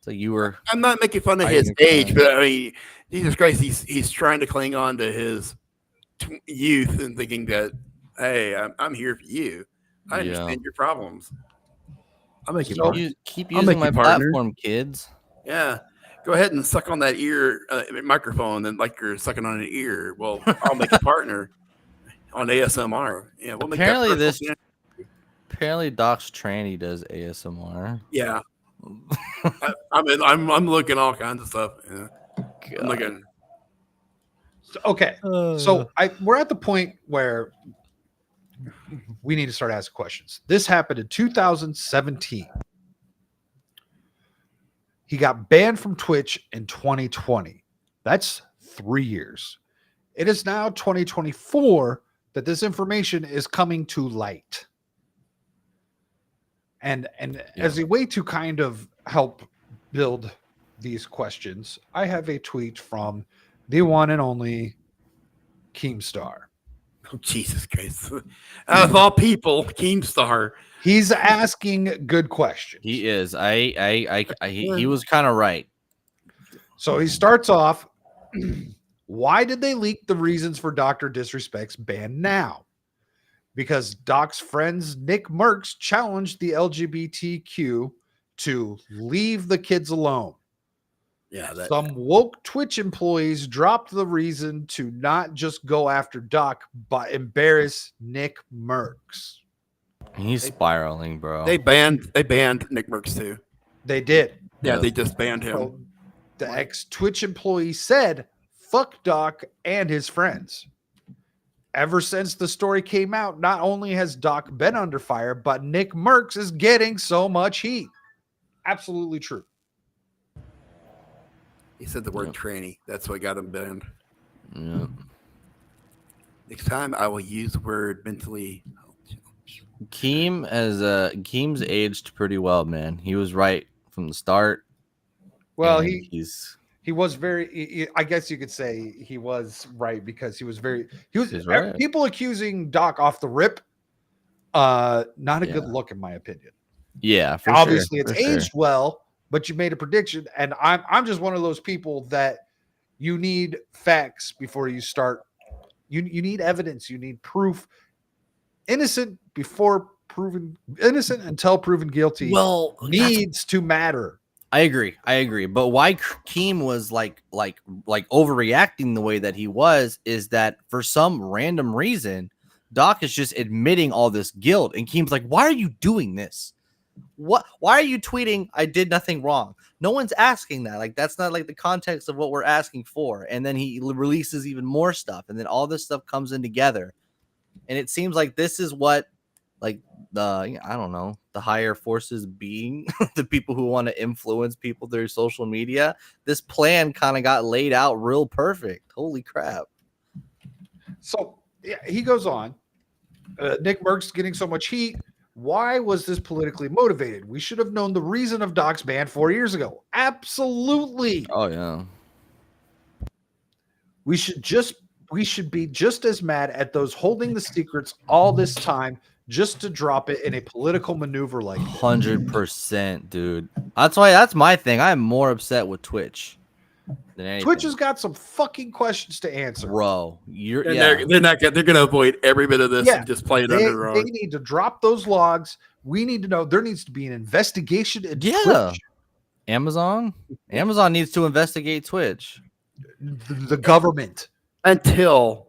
So you were. I'm not making fun of his age, but I mean, Jesus Christ, he's trying to cling on to his youth and thinking that, hey, I'm here for you. I understand your problems. I'll make you keep using my platform, kids. Yeah. Go ahead and suck on that ear microphone and like you're sucking on an ear. Well, I'll make a partner on ASMR. Yeah, we'll make apparently Doc's tranny does ASMR. Yeah. I'm looking all kinds of stuff. Yeah. I'm looking. Okay. So we're at the point where we need to start asking questions. This happened in 2017. He got banned from Twitch in 2020. That's 3 years. It is now 2024 that this information is coming to light. And as a way to kind of help build these questions, I have a tweet from the one and only Keemstar. Oh, Jesus Christ. Of all people, Keemstar. He's asking good questions. He is. He was kind of right. So he starts off, why did they leak the reasons for Dr. Disrespect's ban now? Because Doc's friends Nick Merckx challenged the LGBTQ to leave the kids alone. Yeah, some woke Twitch employees dropped the reason to not just go after Doc, but embarrass Nick Merckx. He's spiraling, bro. They banned Nick Merckx too. They did. Yeah, they just banned him. So the ex-Twitch employee said, fuck Doc and his friends. Ever since the story came out, not only has Doc been under fire, but Nick Merckx is getting so much heat. Absolutely true. He said the word tranny. That's what got him banned. Yeah. Next time I will use the word mentally. Keem's aged pretty well, man. He was right from the start. Well, he was very, I guess you could say he was right because he was right. People accusing Doc off the rip. Not a good look in my opinion. Yeah, obviously it's aged well, but you made a prediction, and I'm just one of those people that you need facts before you start. You need evidence, you need proof. Innocent until proven guilty. Well, needs to matter. I agree. But why Keem was like overreacting the way that he was is that for some random reason, Doc is just admitting all this guilt, and Keem's like, "Why are you doing this? Why are you tweeting? I did nothing wrong." No one's asking that. Like, that's not like the context of what we're asking for. And then he releases even more stuff, and then all this stuff comes in together. And it seems like this is what, like, the higher forces being the people who want to influence people through social media. This plan kind of got laid out real perfect. Holy crap. So he goes on. Nick Merckx getting so much heat. Why was this politically motivated? We should have known the reason of Doc's ban 4 years ago. Absolutely. Oh, yeah. We should be just as mad at those holding the secrets all this time just to drop it in a political maneuver like this. 100%, dude. That's my thing. I'm more upset with Twitch. Twitch has got some fucking questions to answer, bro. They're going to avoid every bit of this and just play it under the rug. They need to drop those logs. We need to know. There needs to be an investigation into Twitch. Amazon needs to investigate Twitch. The government until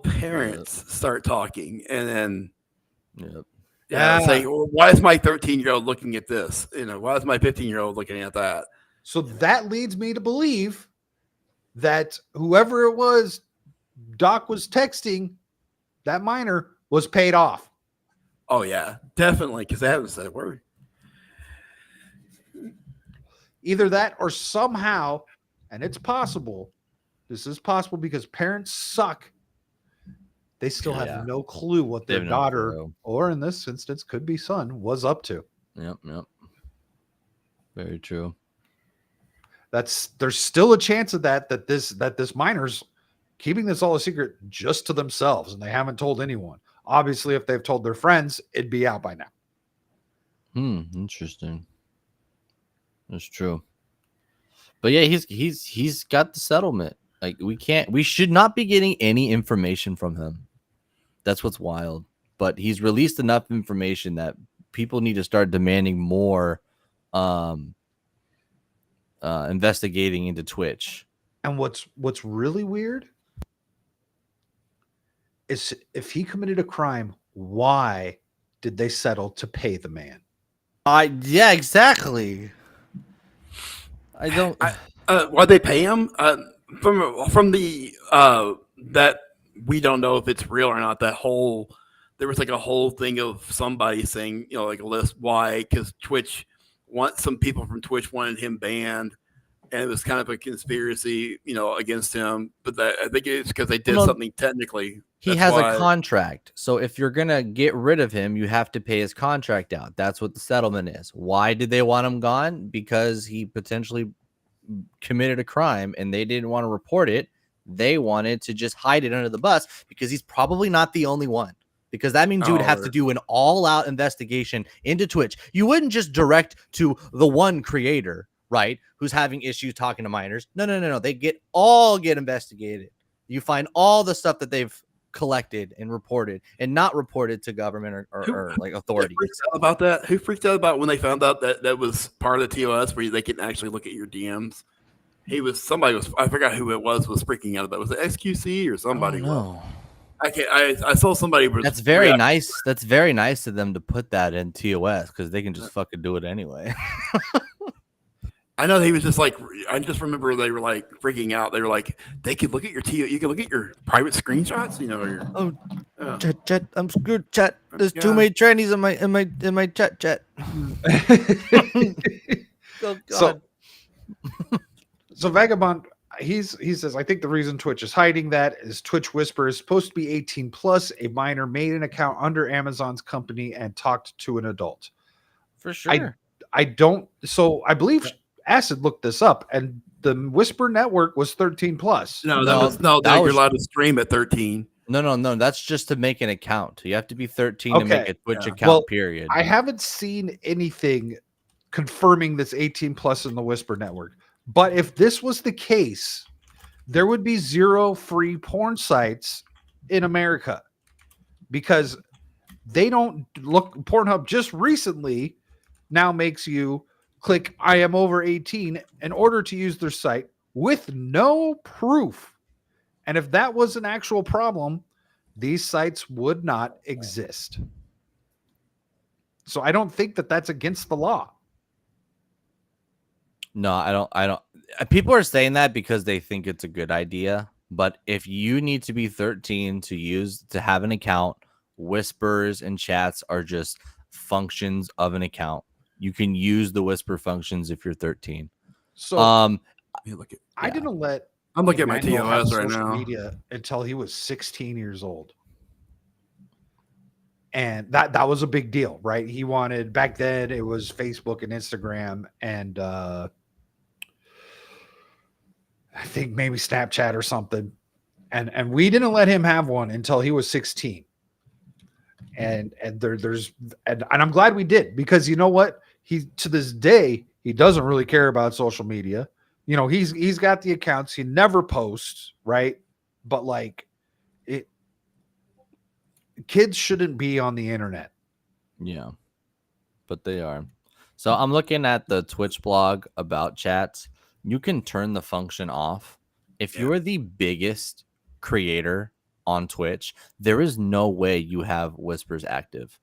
parents start talking, and then say, well, why is my 13-year-old looking at this? Why is my 15-year-old looking at that? So that leads me to believe that whoever it was Doc was texting, that minor was paid off. Oh yeah, definitely, because they haven't said a word. Either that or somehow, and it's possible, this is possible because parents suck. They still have no clue what their daughter, or in this instance, could be son, was up to. Yep. Very true. There's still a chance of that this minor's keeping this all a secret just to themselves, and they haven't told anyone. Obviously, if they've told their friends, it'd be out by now. Interesting. That's true. But yeah, he's got the settlement. Like we should not be getting any information from him. That's what's wild. But he's released enough information that people need to start demanding more investigating into Twitch. And what's really weird is if he committed a crime, why did they settle to pay the man? Yeah, exactly. I don't. Why they pay him? From the that we don't know if it's real or not. There was like a whole thing of somebody saying, like a list why, because some people from Twitch wanted him banned, and it was kind of a conspiracy, against him. But I think it's because they did something technically. He has a contract. So if you're going to get rid of him, you have to pay his contract out. That's what the settlement is. Why did they want him gone? Because he potentially committed a crime and they didn't want to report it. They wanted to just hide it under the bus because he's probably not the only one. Because that means you would have to do an all-out investigation into Twitch. You wouldn't just direct to the one creator, right, who's having issues talking to minors. No. They get investigated. You find all the stuff that they've collected and reported and not reported to government or like authorities. Who freaked out about that? Who freaked out about when they found out that was part of the TOS where they can actually look at your DMs? I forgot who it was freaking out about. Was it XQC or somebody? No. I saw somebody. That's very nice. That's very nice of them to put that in TOS because they can just fucking do it anyway. I know he was just like, I just remember they were like freaking out. They were like, they could look at your you can look at your private screenshots, Chat, I'm screwed. Chat, there's too many trannies in my chat. Oh God. So Vagabond, he says, I think the reason Twitch is hiding that is Twitch Whisper is supposed to be 18 plus. A minor made an account under Amazon's company and talked to an adult. For sure. I believe Acid looked this up, and the Whisper network was 13 plus. You're allowed to stream at 13. No. That's just to make an account. You have to be 13 to make a Twitch account, period. I haven't seen anything confirming this 18 plus in the Whisper network. But if this was the case, there would be 0 free porn sites in America because they don't look. Pornhub just recently now makes you click I am over 18 in order to use their site with no proof. And if that was an actual problem, these sites would not exist. So I don't think that that's against the law. No, I don't. People are saying that because they think it's a good idea. But if you need to be 13 to have an account, whispers and chats are just functions of an account. You can use the whisper functions if you're 13. So I'm looking at my TOS right now. Media until he was 16 years old. And that was a big deal, right? He wanted, back then it was Facebook and Instagram and I think maybe Snapchat or something. And we didn't let him have one until he was 16. And I'm glad we did, because you know what? He, to this day, he doesn't really care about social media. You know, he's got the accounts. He never posts, right? But like, kids shouldn't be on the internet. Yeah, but they are. So I'm looking at the Twitch blog about chats. You can turn the function off. If you're the biggest creator on Twitch, there is no way you have whispers active.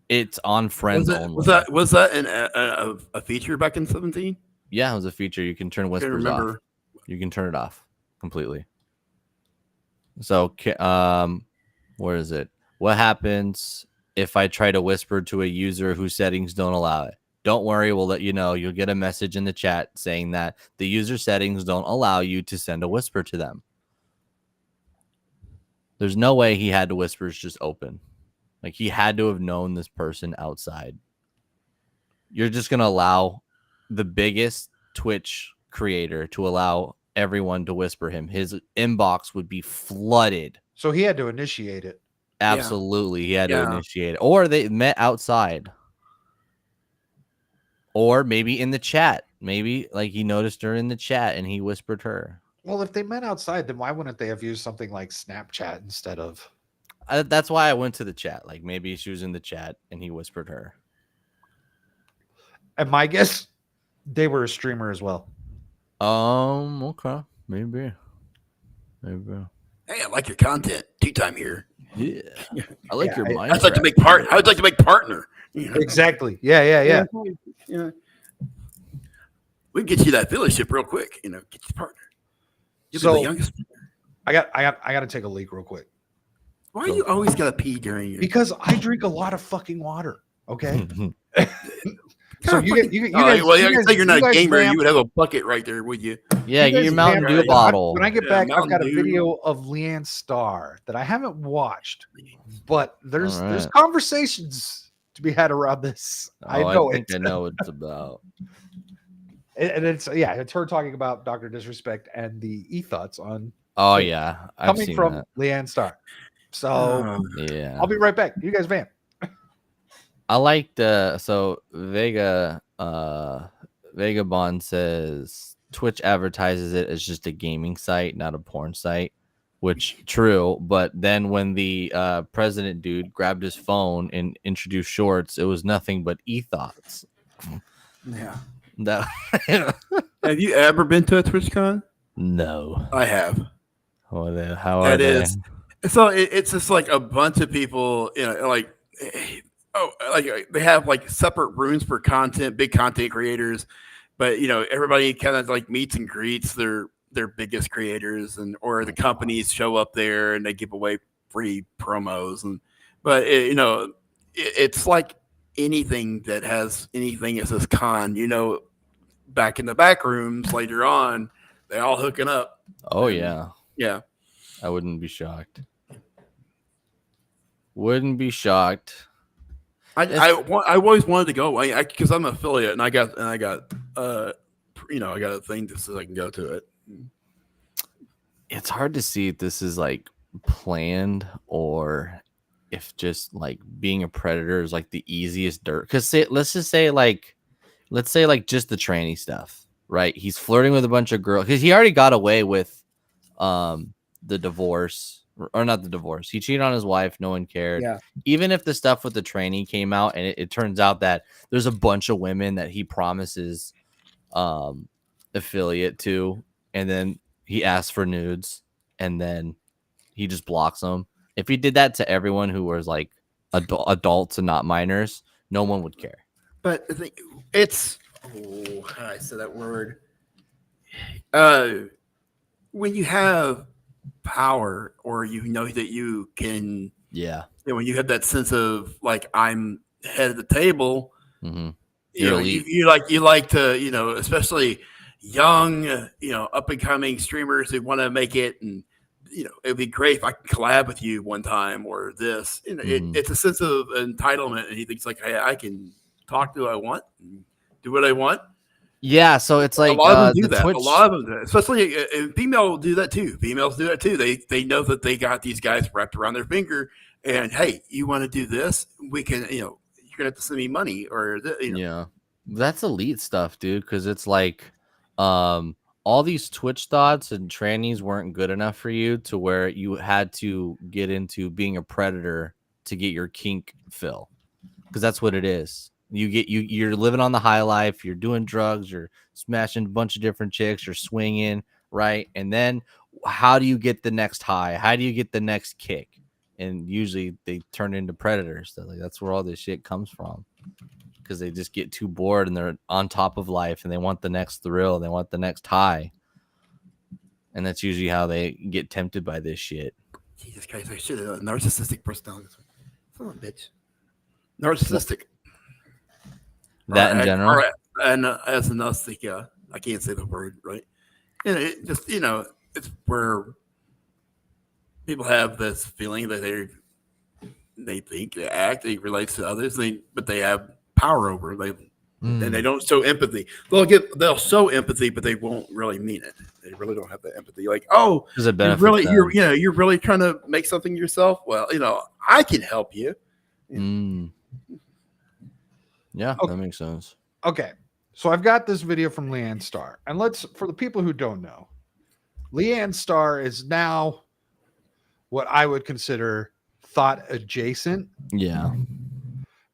It's on friends only. Was that a feature back in 17? Yeah, it was a feature. You can turn whispers off. You can turn it off completely. So, where is it? What happens if I try to whisper to a user whose settings don't allow it? Don't worry, we'll let you know. You'll get a message in the chat saying that the user settings don't allow you to send a whisper to them. There's no way he had the whispers just open. Like, he had to have known this person outside. You're just going to allow the biggest Twitch creator to allow everyone to whisper him. His inbox would be flooded. So he had to initiate it. Absolutely. He had to initiate it. Or they met outside. Or maybe in the chat. Maybe like he noticed her in the chat and he whispered her. Well, if they met outside, then why wouldn't they have used something like Snapchat instead of? That's why I went to the chat. Like maybe she was in the chat and he whispered her. And my guess, they were a streamer as well. Okay. Maybe. Hey, I like your content. 2-time here. Yeah. I like your mind. I'd like to make partner. You know? Exactly. Yeah. We can get you that fellowship real quick. You know, get your partner. You'll be the youngest. I got to take a leak real quick. Why you always gotta pee during your? Because I drink a lot of fucking water. Okay. So you guys, you're not a gamer. You would have a bucket right there, would you? Yeah, get your Mountain Dew bottle. When I get back, I've got a video of Leanne Starr that I haven't watched, but there's conversations to be had around this. I know what it's about. And it's her talking about Dr. Disrespect and the e-thoughts on. Oh yeah, coming from that. Leanne Starr. So yeah, I'll be right back. You guys vamp. I like so Vagabond says Twitch advertises it as just a gaming site, not a porn site, which true. But then when the president dude grabbed his phone and introduced shorts, it was nothing but e-thoughts. Yeah. Have you ever been to a TwitchCon? No, I have. How are they? So it's just like a bunch of people, you know, like. Like they have like separate rooms for big content creators, but you know everybody kind of like meets and greets their biggest creators, or the companies show up there and they give away free promos, it's like anything that says con, you know, back in the back rooms later on, they all hooking up. Oh yeah, I wouldn't be shocked. I always wanted to go because I'm an affiliate and I got a thing that says I can go to it. It's hard to see if this is like planned or if just like being a predator is like the easiest dirt. Because let's say just the tranny stuff, right? He's flirting with a bunch of girls because he already got away with the divorce. Or not the divorce. He cheated on his wife. No one cared. Yeah. Even if the stuff with the trainee came out and it turns out that there's a bunch of women that he promises affiliate to, and then he asks for nudes and then he just blocks them. If he did that to everyone who was like adults and not minors, no one would care. But it's how I said that word. When you have power, or you know that you can, when you have that sense of like I'm head of the table, mm-hmm. you like to, you know, especially young, you know, up and coming streamers who want to make it, and you know it'd be great if I can collab with you one time or this. You know, it's a sense of entitlement, and he thinks like, hey, I can talk to who I want, and do what I want. Yeah, so it's like a lot of them do that. Twitch... A lot of them do that. Especially female will do that too. Females do that too. They know that they got these guys wrapped around their finger, and hey, you want to do this? We can, you know, you're gonna have to send me money, or you know. Yeah, that's elite stuff, dude. Because it's like All these Twitch thoughts and trannies weren't good enough for you to where you had to get into being a predator to get your kink fill, because that's what it is. You're living on the high life, you're doing drugs, you're smashing a bunch of different chicks, you're swinging, right? And then how do you get the next high? How do you get the next kick? And usually they turn into predators. That's where all this shit comes from, because they just get too bored and they're on top of life and they want the next thrill, they want the next high. And that's usually how they get tempted by this shit. Jesus Christ, I should have narcissistic personality. Son of a bitch. Narcissistic. That in general? And as a narcissistic, I can't say the word, right? And it just, it's where people have this feeling that they think, they act, they relate to others, but they have power over it. And they don't show empathy. They'll show empathy, but they won't really mean it. They really don't have the empathy. Like, oh, you're really trying to make something yourself. Well, I can help you. Yeah, okay. That makes sense. Okay, so I've got this video from Leanne Starr, and for the people who don't know, Leanne Starr is now what I would consider thought adjacent. Yeah.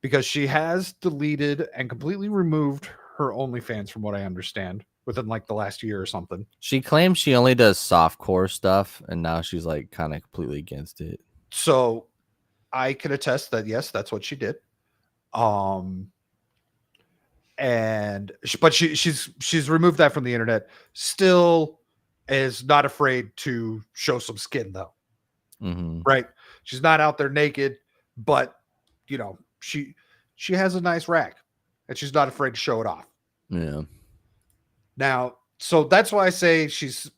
Because she has deleted and completely removed her OnlyFans, from what I understand, within like the last year or something. She claims she only does softcore stuff, and now she's like kind of completely against it. So I can attest that yes, that's what she did. But she's removed that from the internet. Still is not afraid to show some skin though. Mm-hmm. Right? She's not out there naked, but she has a nice rack and she's not afraid to show it off. Yeah. Now, so that's why I say she's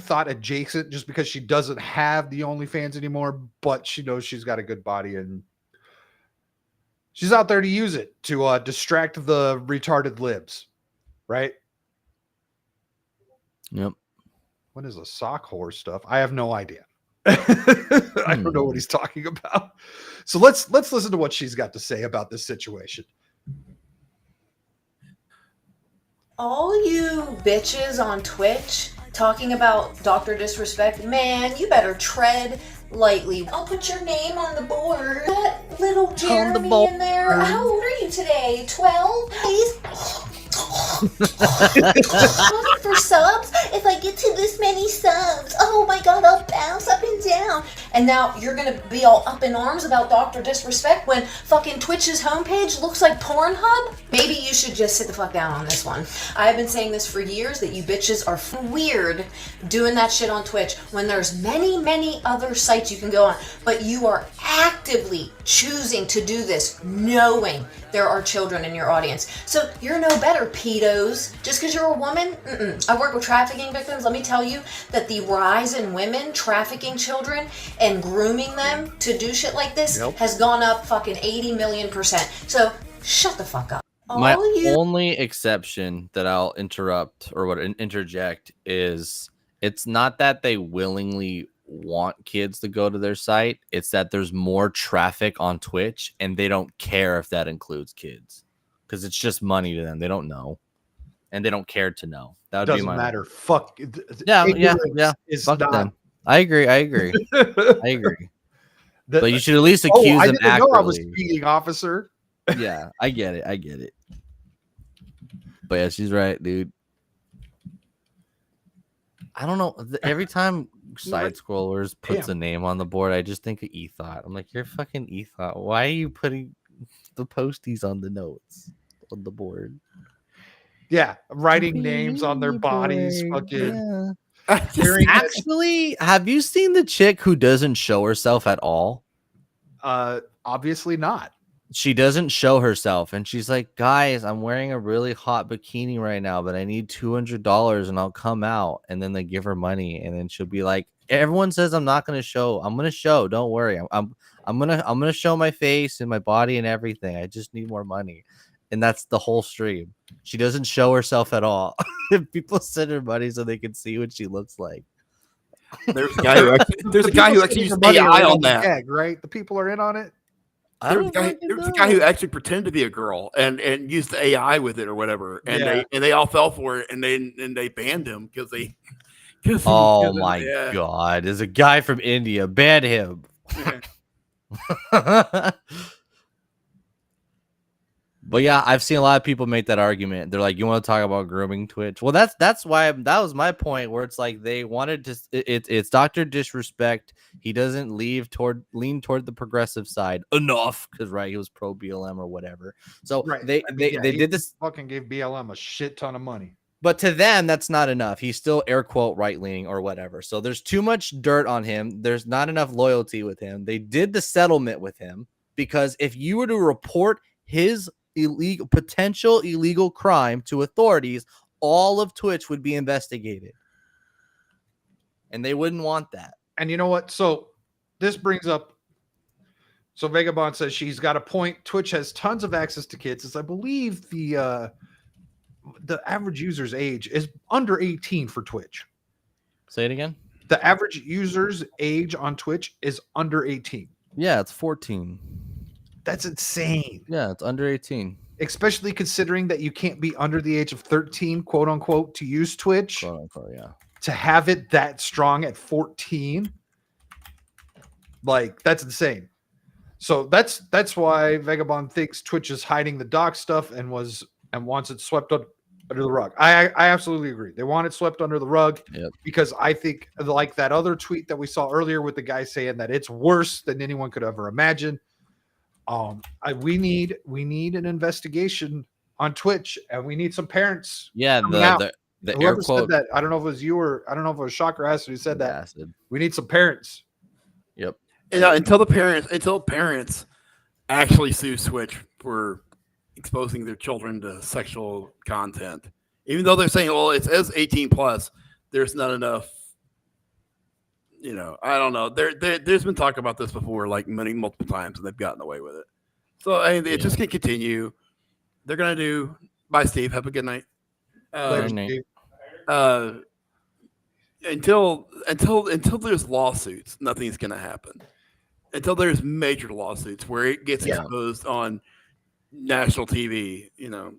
thought adjacent, just because she doesn't have the OnlyFans anymore, but she knows she's got a good body and she's out there to use it to distract the retarded libs, right? Yep. What is a sock whore stuff? I have no idea. I don't know what he's talking about. So let's listen to what she's got to say about this situation. All you bitches on Twitch talking about Dr. Disrespect, man, you better tread lightly. I'll put your name on the board. That little Jeremy in there. How old are you today? 12? Please. Looking for subs? If I get to this many subs, oh my god, I'll bounce up and down. And now you're gonna be all up in arms about Dr. Disrespect when fucking Twitch's homepage looks like Pornhub? Maybe you should just sit the fuck down on this one. I've been saying this for years, that you bitches are weird doing that shit on Twitch when there's many other sites you can go on, but you are actively choosing to do this knowing there are children in your audience. So you're no better, pedos. Just because you're a woman? I work with trafficking victims. Let me tell you that the rise in women trafficking children and grooming them to do shit like this has gone up fucking 80 million%. So shut the fuck up. My only exception that I'll interject is, it's not that they willingly want kids to go to their site, it's that there's more traffic on Twitch and they don't care if that includes kids, because it's just money to them. They don't know, and they don't care to know. That would doesn't be my matter. Fuck. Yeah. Fuck them. I agree. But you should at least accuse them accurately. Know I was a speeding officer. Yeah, I get it. But yeah, she's right, dude. I don't know. Every time Side Scrollers puts a name on the board, I just think of Ethot. I'm like, you're fucking Ethot. Why are you putting the posties on the notes on the board? Yeah, writing names on their bodies. Fucking. Yeah. Actually, have you seen the chick who doesn't show herself at all? Obviously not. She doesn't show herself, and she's like, guys, I'm wearing a really hot bikini right now, but I need $200 and I'll come out. And then they give her money, and then she'll be like, everyone says I'm not going to show. I'm going to show. Don't worry. I'm going to show my face and my body and everything. I just need more money. And that's the whole stream. She doesn't show herself at all. People send her money so they can see what she looks like. There's a guy who actually uses AI on that. Gag, right? The people are in on it. There was a guy who actually pretended to be a girl and used the AI with it or whatever, and they all fell for it, and they banned him because they. Oh my god! There's a guy from India. Ban him. But yeah, I've seen a lot of people make that argument. They're like, "You want to talk about grooming Twitch?" Well, that's why that was my point. Where it's like they wanted to. It's Dr. Disrespect. He doesn't lean toward the progressive side enough because he was pro BLM or whatever. So they did this. Fucking gave BLM a shit ton of money. But to them, that's not enough. He's still air quote right leaning or whatever. So there's too much dirt on him. There's not enough loyalty with him. They did the settlement with him because if you were to report his potential illegal crime to authorities, all of Twitch would be investigated, and they wouldn't want that. And you know what? So this brings up. So Vagabond says she's got a point. Twitch has tons of access to kids. As I believe the average user's age is under 18 for Twitch. Say it again. The average user's age on Twitch is under 18. Yeah, it's 14. That's insane. Yeah, it's under 18. Especially considering that you can't be under the age of 13, quote unquote, to use Twitch. Quote unquote, yeah. To have it that strong at 14, like that's insane. So that's why Vagabond thinks Twitch is hiding the doc stuff and wants it swept under the rug. I absolutely agree. They want it swept under the rug because I think like that other tweet that we saw earlier with the guy saying that it's worse than anyone could ever imagine. We need an investigation on Twitch, and we need some parents. Yeah, the whoever said that, I don't know if it was you or I don't know if it was Shocker Acid who said that. Acid. We need some parents. Yep. Until parents actually sue Twitch for exposing their children to sexual content, even though they're saying, well, it says 18 plus, there's not enough. I don't know. There's been talk about this before, like multiple times, and they've gotten away with it. So it's just gonna continue. They're gonna do. Bye, Steve. Have a good night. Until there's lawsuits, nothing's gonna happen. Until there's major lawsuits where it gets exposed on national TV,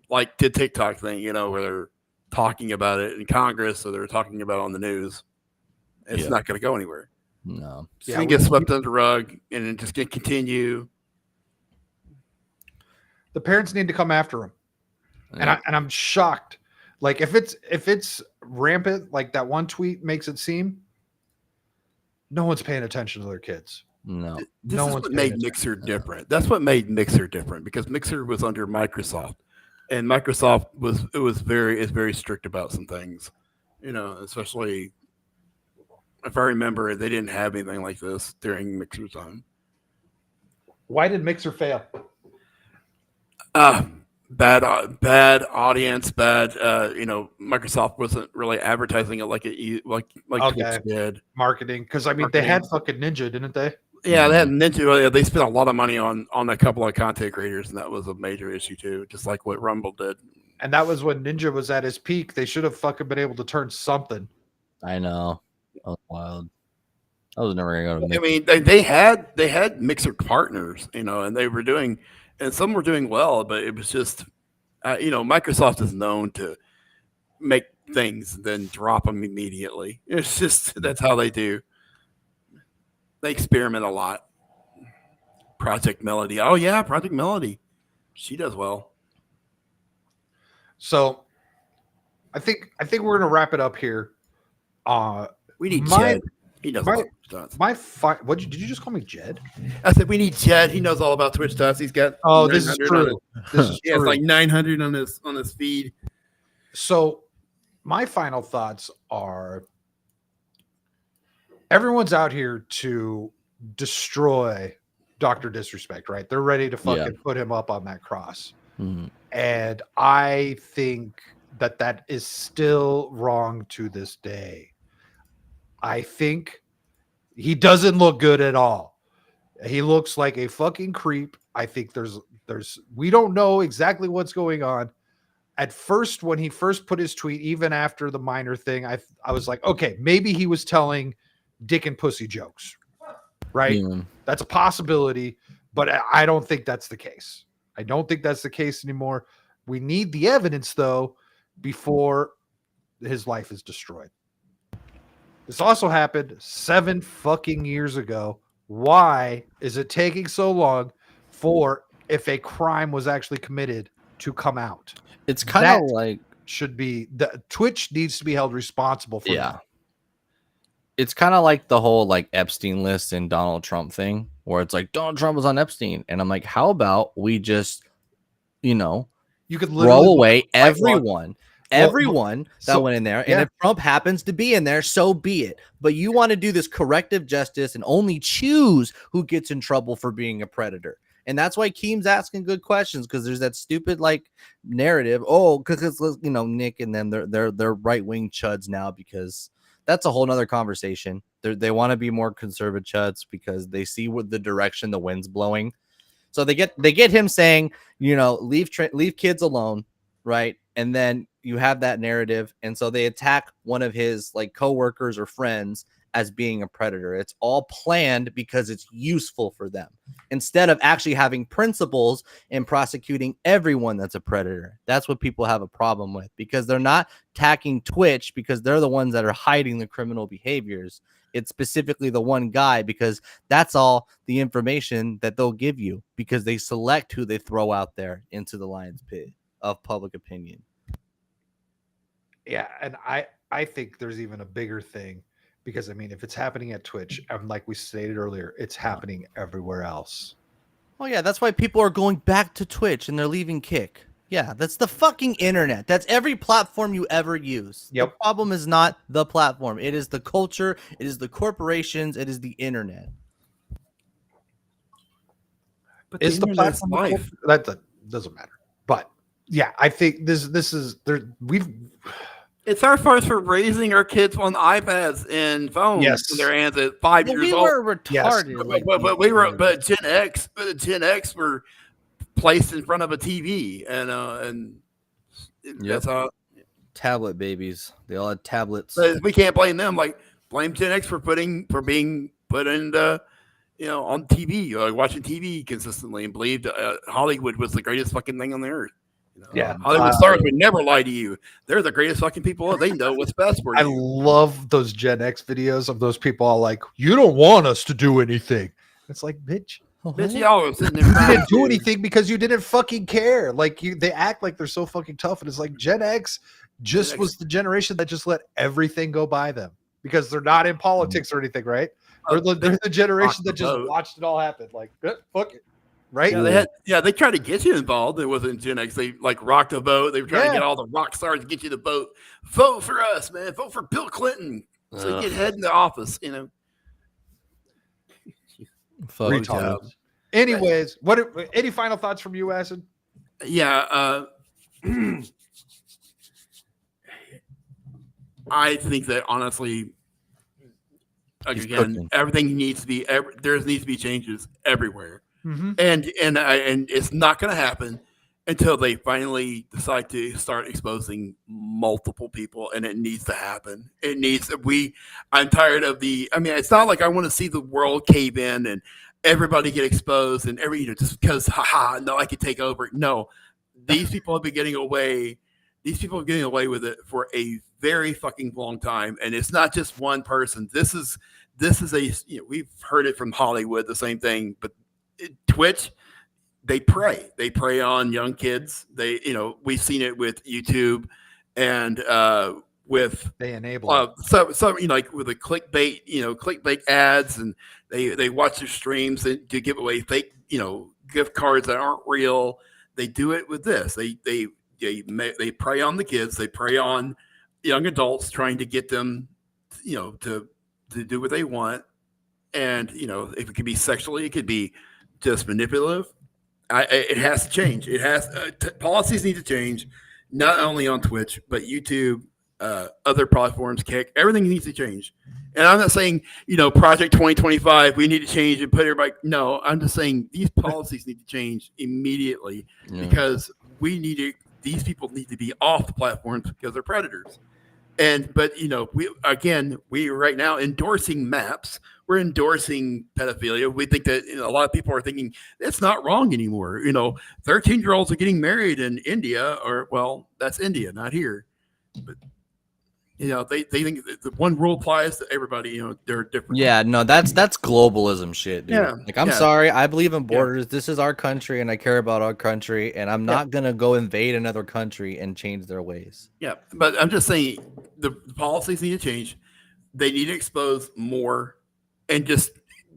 like the TikTok thing, where they're talking about it in Congress or they're talking about it on the news. It's not going to go anywhere. No. It's going to get swept under the rug, and it's just going to continue. The parents need to come after him, and I'm shocked. Like if it's rampant, like that one tweet makes it seem, no one's paying attention to their kids. No. This is what made Mixer different. That's what made Mixer different because Mixer was under Microsoft, and Microsoft is very strict about some things, especially. If I remember, they didn't have anything like this during Mixer time. Why did Mixer fail? Bad audience. Bad. Microsoft wasn't really advertising it like Twitch did. Marketing, because they had fucking Ninja, didn't they? Yeah, they had Ninja. They spent a lot of money on a couple of content creators, and that was a major issue too. Just like what Rumble did. And that was when Ninja was at his peak. They should have fucking been able to turn something. I know. That was wild. I was never gonna go to Mixer. I mean, they had Mixer partners, and they were doing, and some were doing well, but it was just, Microsoft is known to make things and then drop them immediately. It's just that's how they do. They experiment a lot. Project Melody. Oh yeah, Project Melody. She does well. So, I think we're gonna wrap it up here. We need Jed. He knows all about Twitch stunts. Did you just call me Jed? I said we need Jed. He knows all about Twitch stunts. He's got this is true. It's like 900 on his feed. So my final thoughts are everyone's out here to destroy Dr. Disrespect, right? They're ready to fucking put him up on that cross. Mm-hmm. And I think that is still wrong to this day. I think he doesn't look good at all. He looks like a fucking creep. I think we don't know exactly what's going on. At first, when he first put his tweet, even after the minor thing, I was like, okay, maybe he was telling dick and pussy jokes, right? Yeah. That's a possibility. But I don't think that's the case. I don't think that's the case anymore. We need the evidence, though, before his life is destroyed. This also happened 7 fucking years ago. Why is it taking so long for, if a crime was actually committed, to come out? It's kind of like should be the Twitch needs to be held responsible for that. It's kind of like the whole like Epstein list and Donald Trump thing, where it's like Donald Trump was on Epstein, and I'm like, how about we just, you could throw away everyone that went in there, and if Trump happens to be in there, so be it. But you want to do this corrective justice and only choose who gets in trouble for being a predator. And that's why Keem's asking good questions, because there's that stupid like narrative. Oh, because Nick and them, they're right wing chuds now, because that's a whole nother conversation. They want to be more conservative chuds because they see what the direction the wind's blowing. So they get him saying, leave kids alone, right? And then you have that narrative, and so they attack one of his like coworkers or friends as being a predator. It's all planned because it's useful for them, instead of actually having principles and prosecuting everyone that's a predator. That's what people have a problem with, because they're not attacking Twitch because they're the ones that are hiding the criminal behaviors. It's specifically the one guy, because that's all the information that they'll give you, because they select who they throw out there into the lion's pit of public opinion. Yeah, and I think there's even a bigger thing, because I mean, if it's happening at Twitch, and like we stated earlier, it's happening everywhere else. Oh yeah, that's why people are going back to Twitch and they're leaving Kick. Yeah, that's the fucking internet. That's every platform you ever use. Yep. The problem is not the platform. It is the culture. It is the corporations. It is the internet. But Is the internet's platform life? That doesn't matter. But yeah, I think this is there. It's our fault for raising our kids on iPads and phones in their hands at 5 years old. We were retarded. But Gen X were placed in front of a TV, and that's how. Tablet babies. They all had tablets. So we can't blame them. Like, blame Gen X for being put in on TV, watching TV consistently, and believed Hollywood was the greatest fucking thing on the earth. Hollywood stars would never lie to you. They're the greatest fucking people. They know what's best for you. I love those Gen X videos of those people all like, you don't want us to do anything. It's like, bitch, y'all was sitting there. You didn't do anything because you didn't fucking care. Like, they act like they're so fucking tough, and it's like Gen X was the generation that just let everything go by them, because they're not in politics or anything, right? They're the generation that just watched it all happen. Like, fuck it. Right? They tried to get you involved. It wasn't Gen X. They like rocked a vote. They were trying to get all the rock stars to get you to vote. Vote for us, man. Vote for Bill Clinton. So you get head in the office, Anyways, any final thoughts from you, Acid? Yeah. I think that honestly, again, everything needs to be. There needs to be changes everywhere. Mm-hmm. And it's not going to happen until they finally decide to start exposing multiple people, and it needs to happen. I'm tired of it's not like I want to see the world cave in and everybody get exposed and just because no, I could take over. No, these people have been getting away. These people are getting away with it for a very fucking long time, and it's not just one person. This is we've heard it from Hollywood, the same thing, but Twitch, they prey on young kids. We've seen it with YouTube and with they enable like with the clickbait ads, and they watch their streams to give away fake gift cards that aren't real. They do it with this. They prey on the kids. They prey on young adults, trying to get them to do what they want. And if it could be sexually, it could be just manipulative. It has to change. It has policies need to change, not only on Twitch but YouTube, other platforms, Kick. Everything needs to change. And I'm not saying Project 2025. We need to change and put everybody. No, I'm just saying these policies need to change immediately because these people need to be off the platforms because they're predators. But we right now endorsing maps we're endorsing pedophilia. We think that a lot of people are thinking it's not wrong anymore. 13-year-olds are getting married in India, or well, that's India, not here. But they think that the one rule applies to everybody. They're different. Yeah, no, that's globalism shit, dude. Yeah, Like, I'm sorry, I believe in borders. This is our country, and I care about our country, and I'm not gonna go invade another country and change their ways. Yeah, but I'm just saying the policies need to change. They need to expose more, and just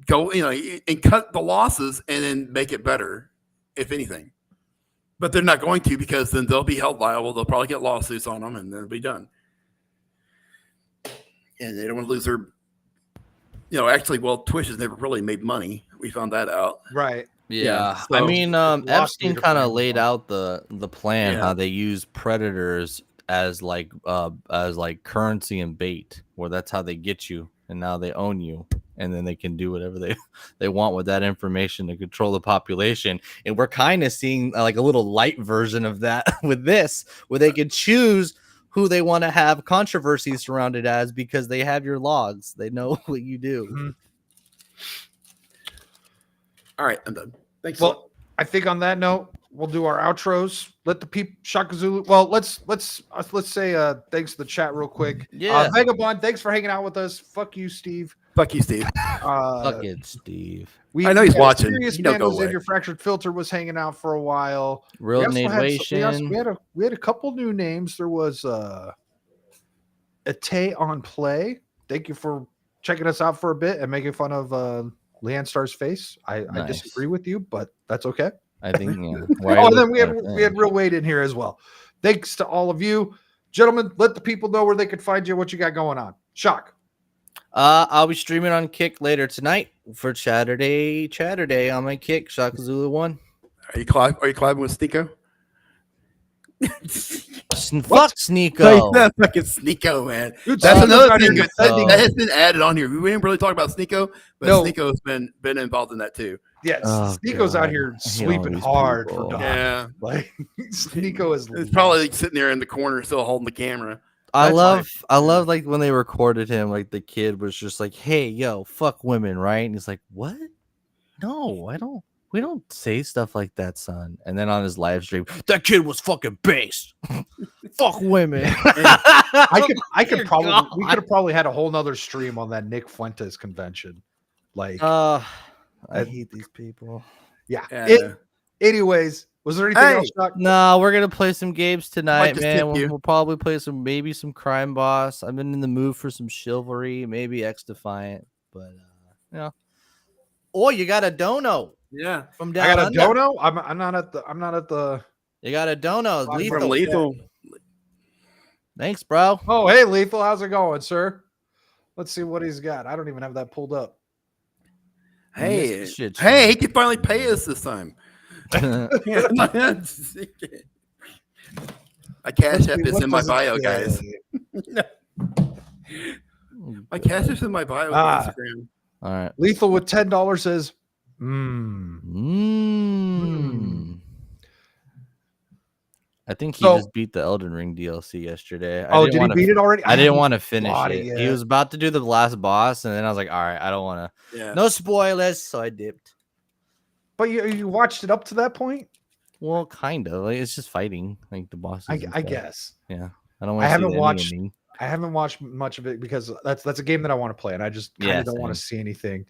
go, and cut the losses, and then make it better, if anything. But they're not going to, because then they'll be held liable. They'll probably get lawsuits on them, and then it'll be done. And they don't want to lose their, actually, Twitch has never really made money. We found that out. Right. Yeah, so I mean, lost Epstein leader kind of plan. laid out the plan, Yeah. how they use predators as like currency and bait, where that's how they get you, and now they own you, and then they can do whatever they want with that information to control the population. And we're kind of seeing like a little light version of that with this, where they can choose who they want to have controversy surrounded as, because they have your logs. They know what you do. Mhm. All right, I'm done. Thanks. Well, I think on that note, we'll do our outros. Let the people Shaka Zulu. Well, let's say thanks to the chat real quick. Yeah. Vagabond, thanks for hanging out with us. Fuck you, Steve. Fuck you, Steve. Fuck it, Steve. I know he's we had watching. Serious You know, Man go was away. in. Your Fractured Filter was hanging out for a while. Real We also had Nadation. we had a couple new names. There was Ate on Play. Thank you for checking us out for a bit and making fun of Leanne Star's face. I Nice. disagree with you, but that's okay. I think. Yeah. Oh, and then we had Real Wade in here as well. Thanks to all of you, gentlemen. Let the people know where they can find you, what you got going on. Shock. I'll be streaming on Kick later tonight for Chatterday on my Kick, Shaka Zulu 1. Are you collabing with Sneeko? Fuck Sneeko. That fucking Sneeko, man. Dude, That's Sneeko's another out here thing defending- that has been added on here. We didn't really talk about Sneeko, but No. Sneeko's been involved in that too. Yes, Oh, Sneeko's out God. here I hate all sweeping these hard people. for Doc. Yeah, Like Sneeko is it's probably like sitting there in the corner, still holding the camera. I That's love like when they recorded him, like the kid was just like, "Hey, yo, fuck women," right? And he's like, "What? No, I don't. We don't say stuff like that, son." And then on his live stream, that kid was fucking based. Fuck women. I could Dear probably God. we could have probably had a whole nother stream on that Nick Fuentes convention. Like I hate these people. yeah. Yeah. Anyways, was there anything Hey. else, Shock? No, we're gonna play some games tonight, just man. tip We'll, you. we'll probably play maybe some Crime Boss. I've been in the mood for some Chivalry, maybe X Defiant, but Oh, you got a dono Yeah, from I down got a under. dono. I'm not at the You got a dono. From Lethal. from Lethal. Thanks, bro. Oh, hey, Lethal, how's it going, sir? Let's see what he's got. I don't even have that pulled up. Hey, Missed the shit hey, show. he can finally pay us this time. My cash app is What in my does it bio, say? guys. My cash app's in my bio Ah. on Instagram. All right. Lethal with $10 says, I think he So- just beat the Elden Ring DLC yesterday. Oh, did he beat it already? I didn't want to finish bought it. it He yet. was about to do the last boss, and then I was like, all right, I don't want to. Yeah. No spoilers, so I dipped. But you watched it up to that point? Well, kind of. Like, it's just fighting, like the bosses. I and stuff. guess. Yeah. I don't I want to. haven't watched. I haven't watched much of it because that's a game that I want to play, and I just kind Yeah, of don't want to same. see anything.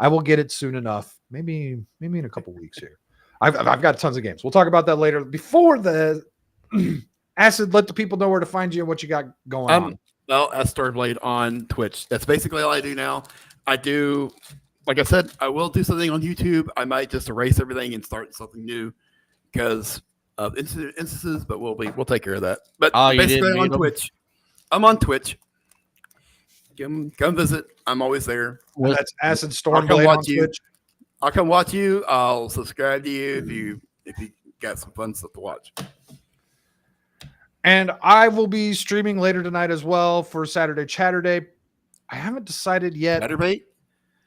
I will get it soon enough. Maybe in a couple weeks here. I've got tons of games. We'll talk about that later. Before the Acid, let the people know where to find you and what you got going on. Well, as Starblade on Twitch. That's basically all I do now. I do, like I said, I will do something on YouTube. I might just erase everything and start something new because of instances, but we'll take care of that. But Oh, you basically didn't on beat 'em? Twitch. I'm on Twitch. Come visit. I'm always there. That's Acid I'll come Stormblade on watch you. Twitch. I'll come watch you. I'll subscribe to you if you got some fun stuff to watch. And I will be streaming later tonight as well for Saturday Chatterday. I haven't decided yet. Chatterbait?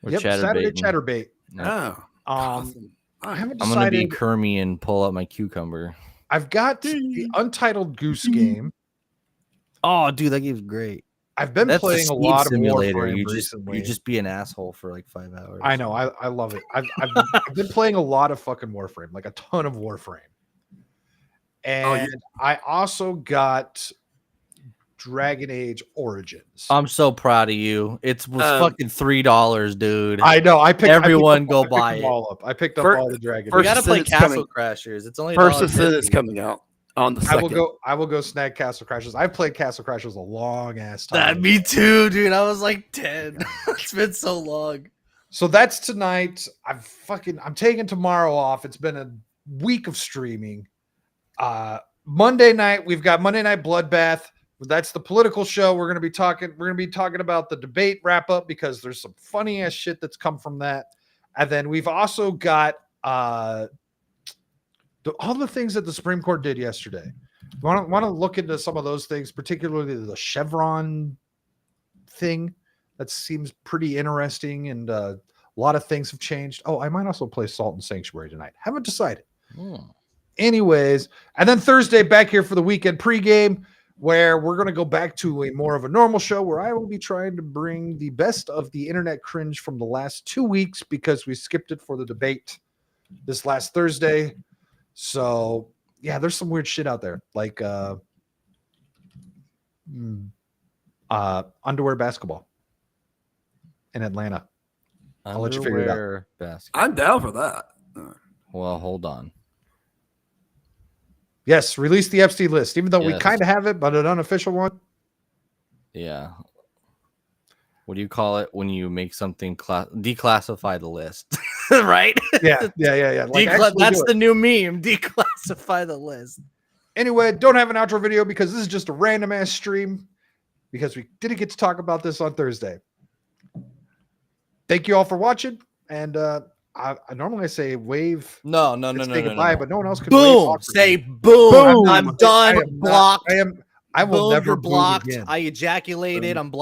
Yep, Saturday Chatterbait. Yeah. Oh, Um, awesome. I haven't I'm gonna be decided. Kermie and pull up my cucumber. I've got the Untitled Goose Game. Oh, dude, that game's great. I've been That's playing a Speed lot of Simulator. Warframe You recently. just be an asshole for like 5 hours. I know. I love it. I've been playing a lot of fucking Warframe, like a ton of Warframe. And I also got Dragon Age Origins. I'm so proud of you. It was fucking $3, dude. I know. Everyone I buy them it. all up. I picked up all the Dragon You Age. gotta play It's Castle Crashers. It's only First Ascent is $1.50. coming out on the second. I will go snag Castle Crashers. I've played Castle Crashers a long ass time. Me too, dude. I was like 10. It's been so long. So that's tonight. I'm taking tomorrow off. It's been a week of streaming. Monday night, we've got Monday Night Bloodbath. That's the political show. We're gonna be talking about the debate wrap up because there's some funny ass shit that's come from that. And then we've also got all the things that the Supreme Court did yesterday. Want to look into some of those things, particularly the Chevron thing. That seems pretty interesting, and a lot of things have changed. Oh, I might also play Salt and Sanctuary tonight. Haven't decided. Anyways, and then Thursday back here for the weekend pregame, where we're going to go back to a more of a normal show where I will be trying to bring the best of the internet cringe from the last 2 weeks because we skipped it for the debate this last Thursday. So yeah, there's some weird shit out there, like underwear basketball in Atlanta. I'll let you figure it out. Basketball. I'm down for that. Well, hold on. Yes, release the Epstein list, even though we kind of have it, but an unofficial one. Yeah. What do you call it when you make something declassify the list? Right? Yeah. Like, that's the new meme. Declassify the list. Anyway, don't have an outro video because this is just a random ass stream because we didn't get to talk about this on Thursday. Thank you all for watching, and I normally say wave. No. Goodbye, but no one else can. Boom. Say boom. I'm done. Blocked. I will boom, never you're blocked. again. I ejaculated. I'm blocked.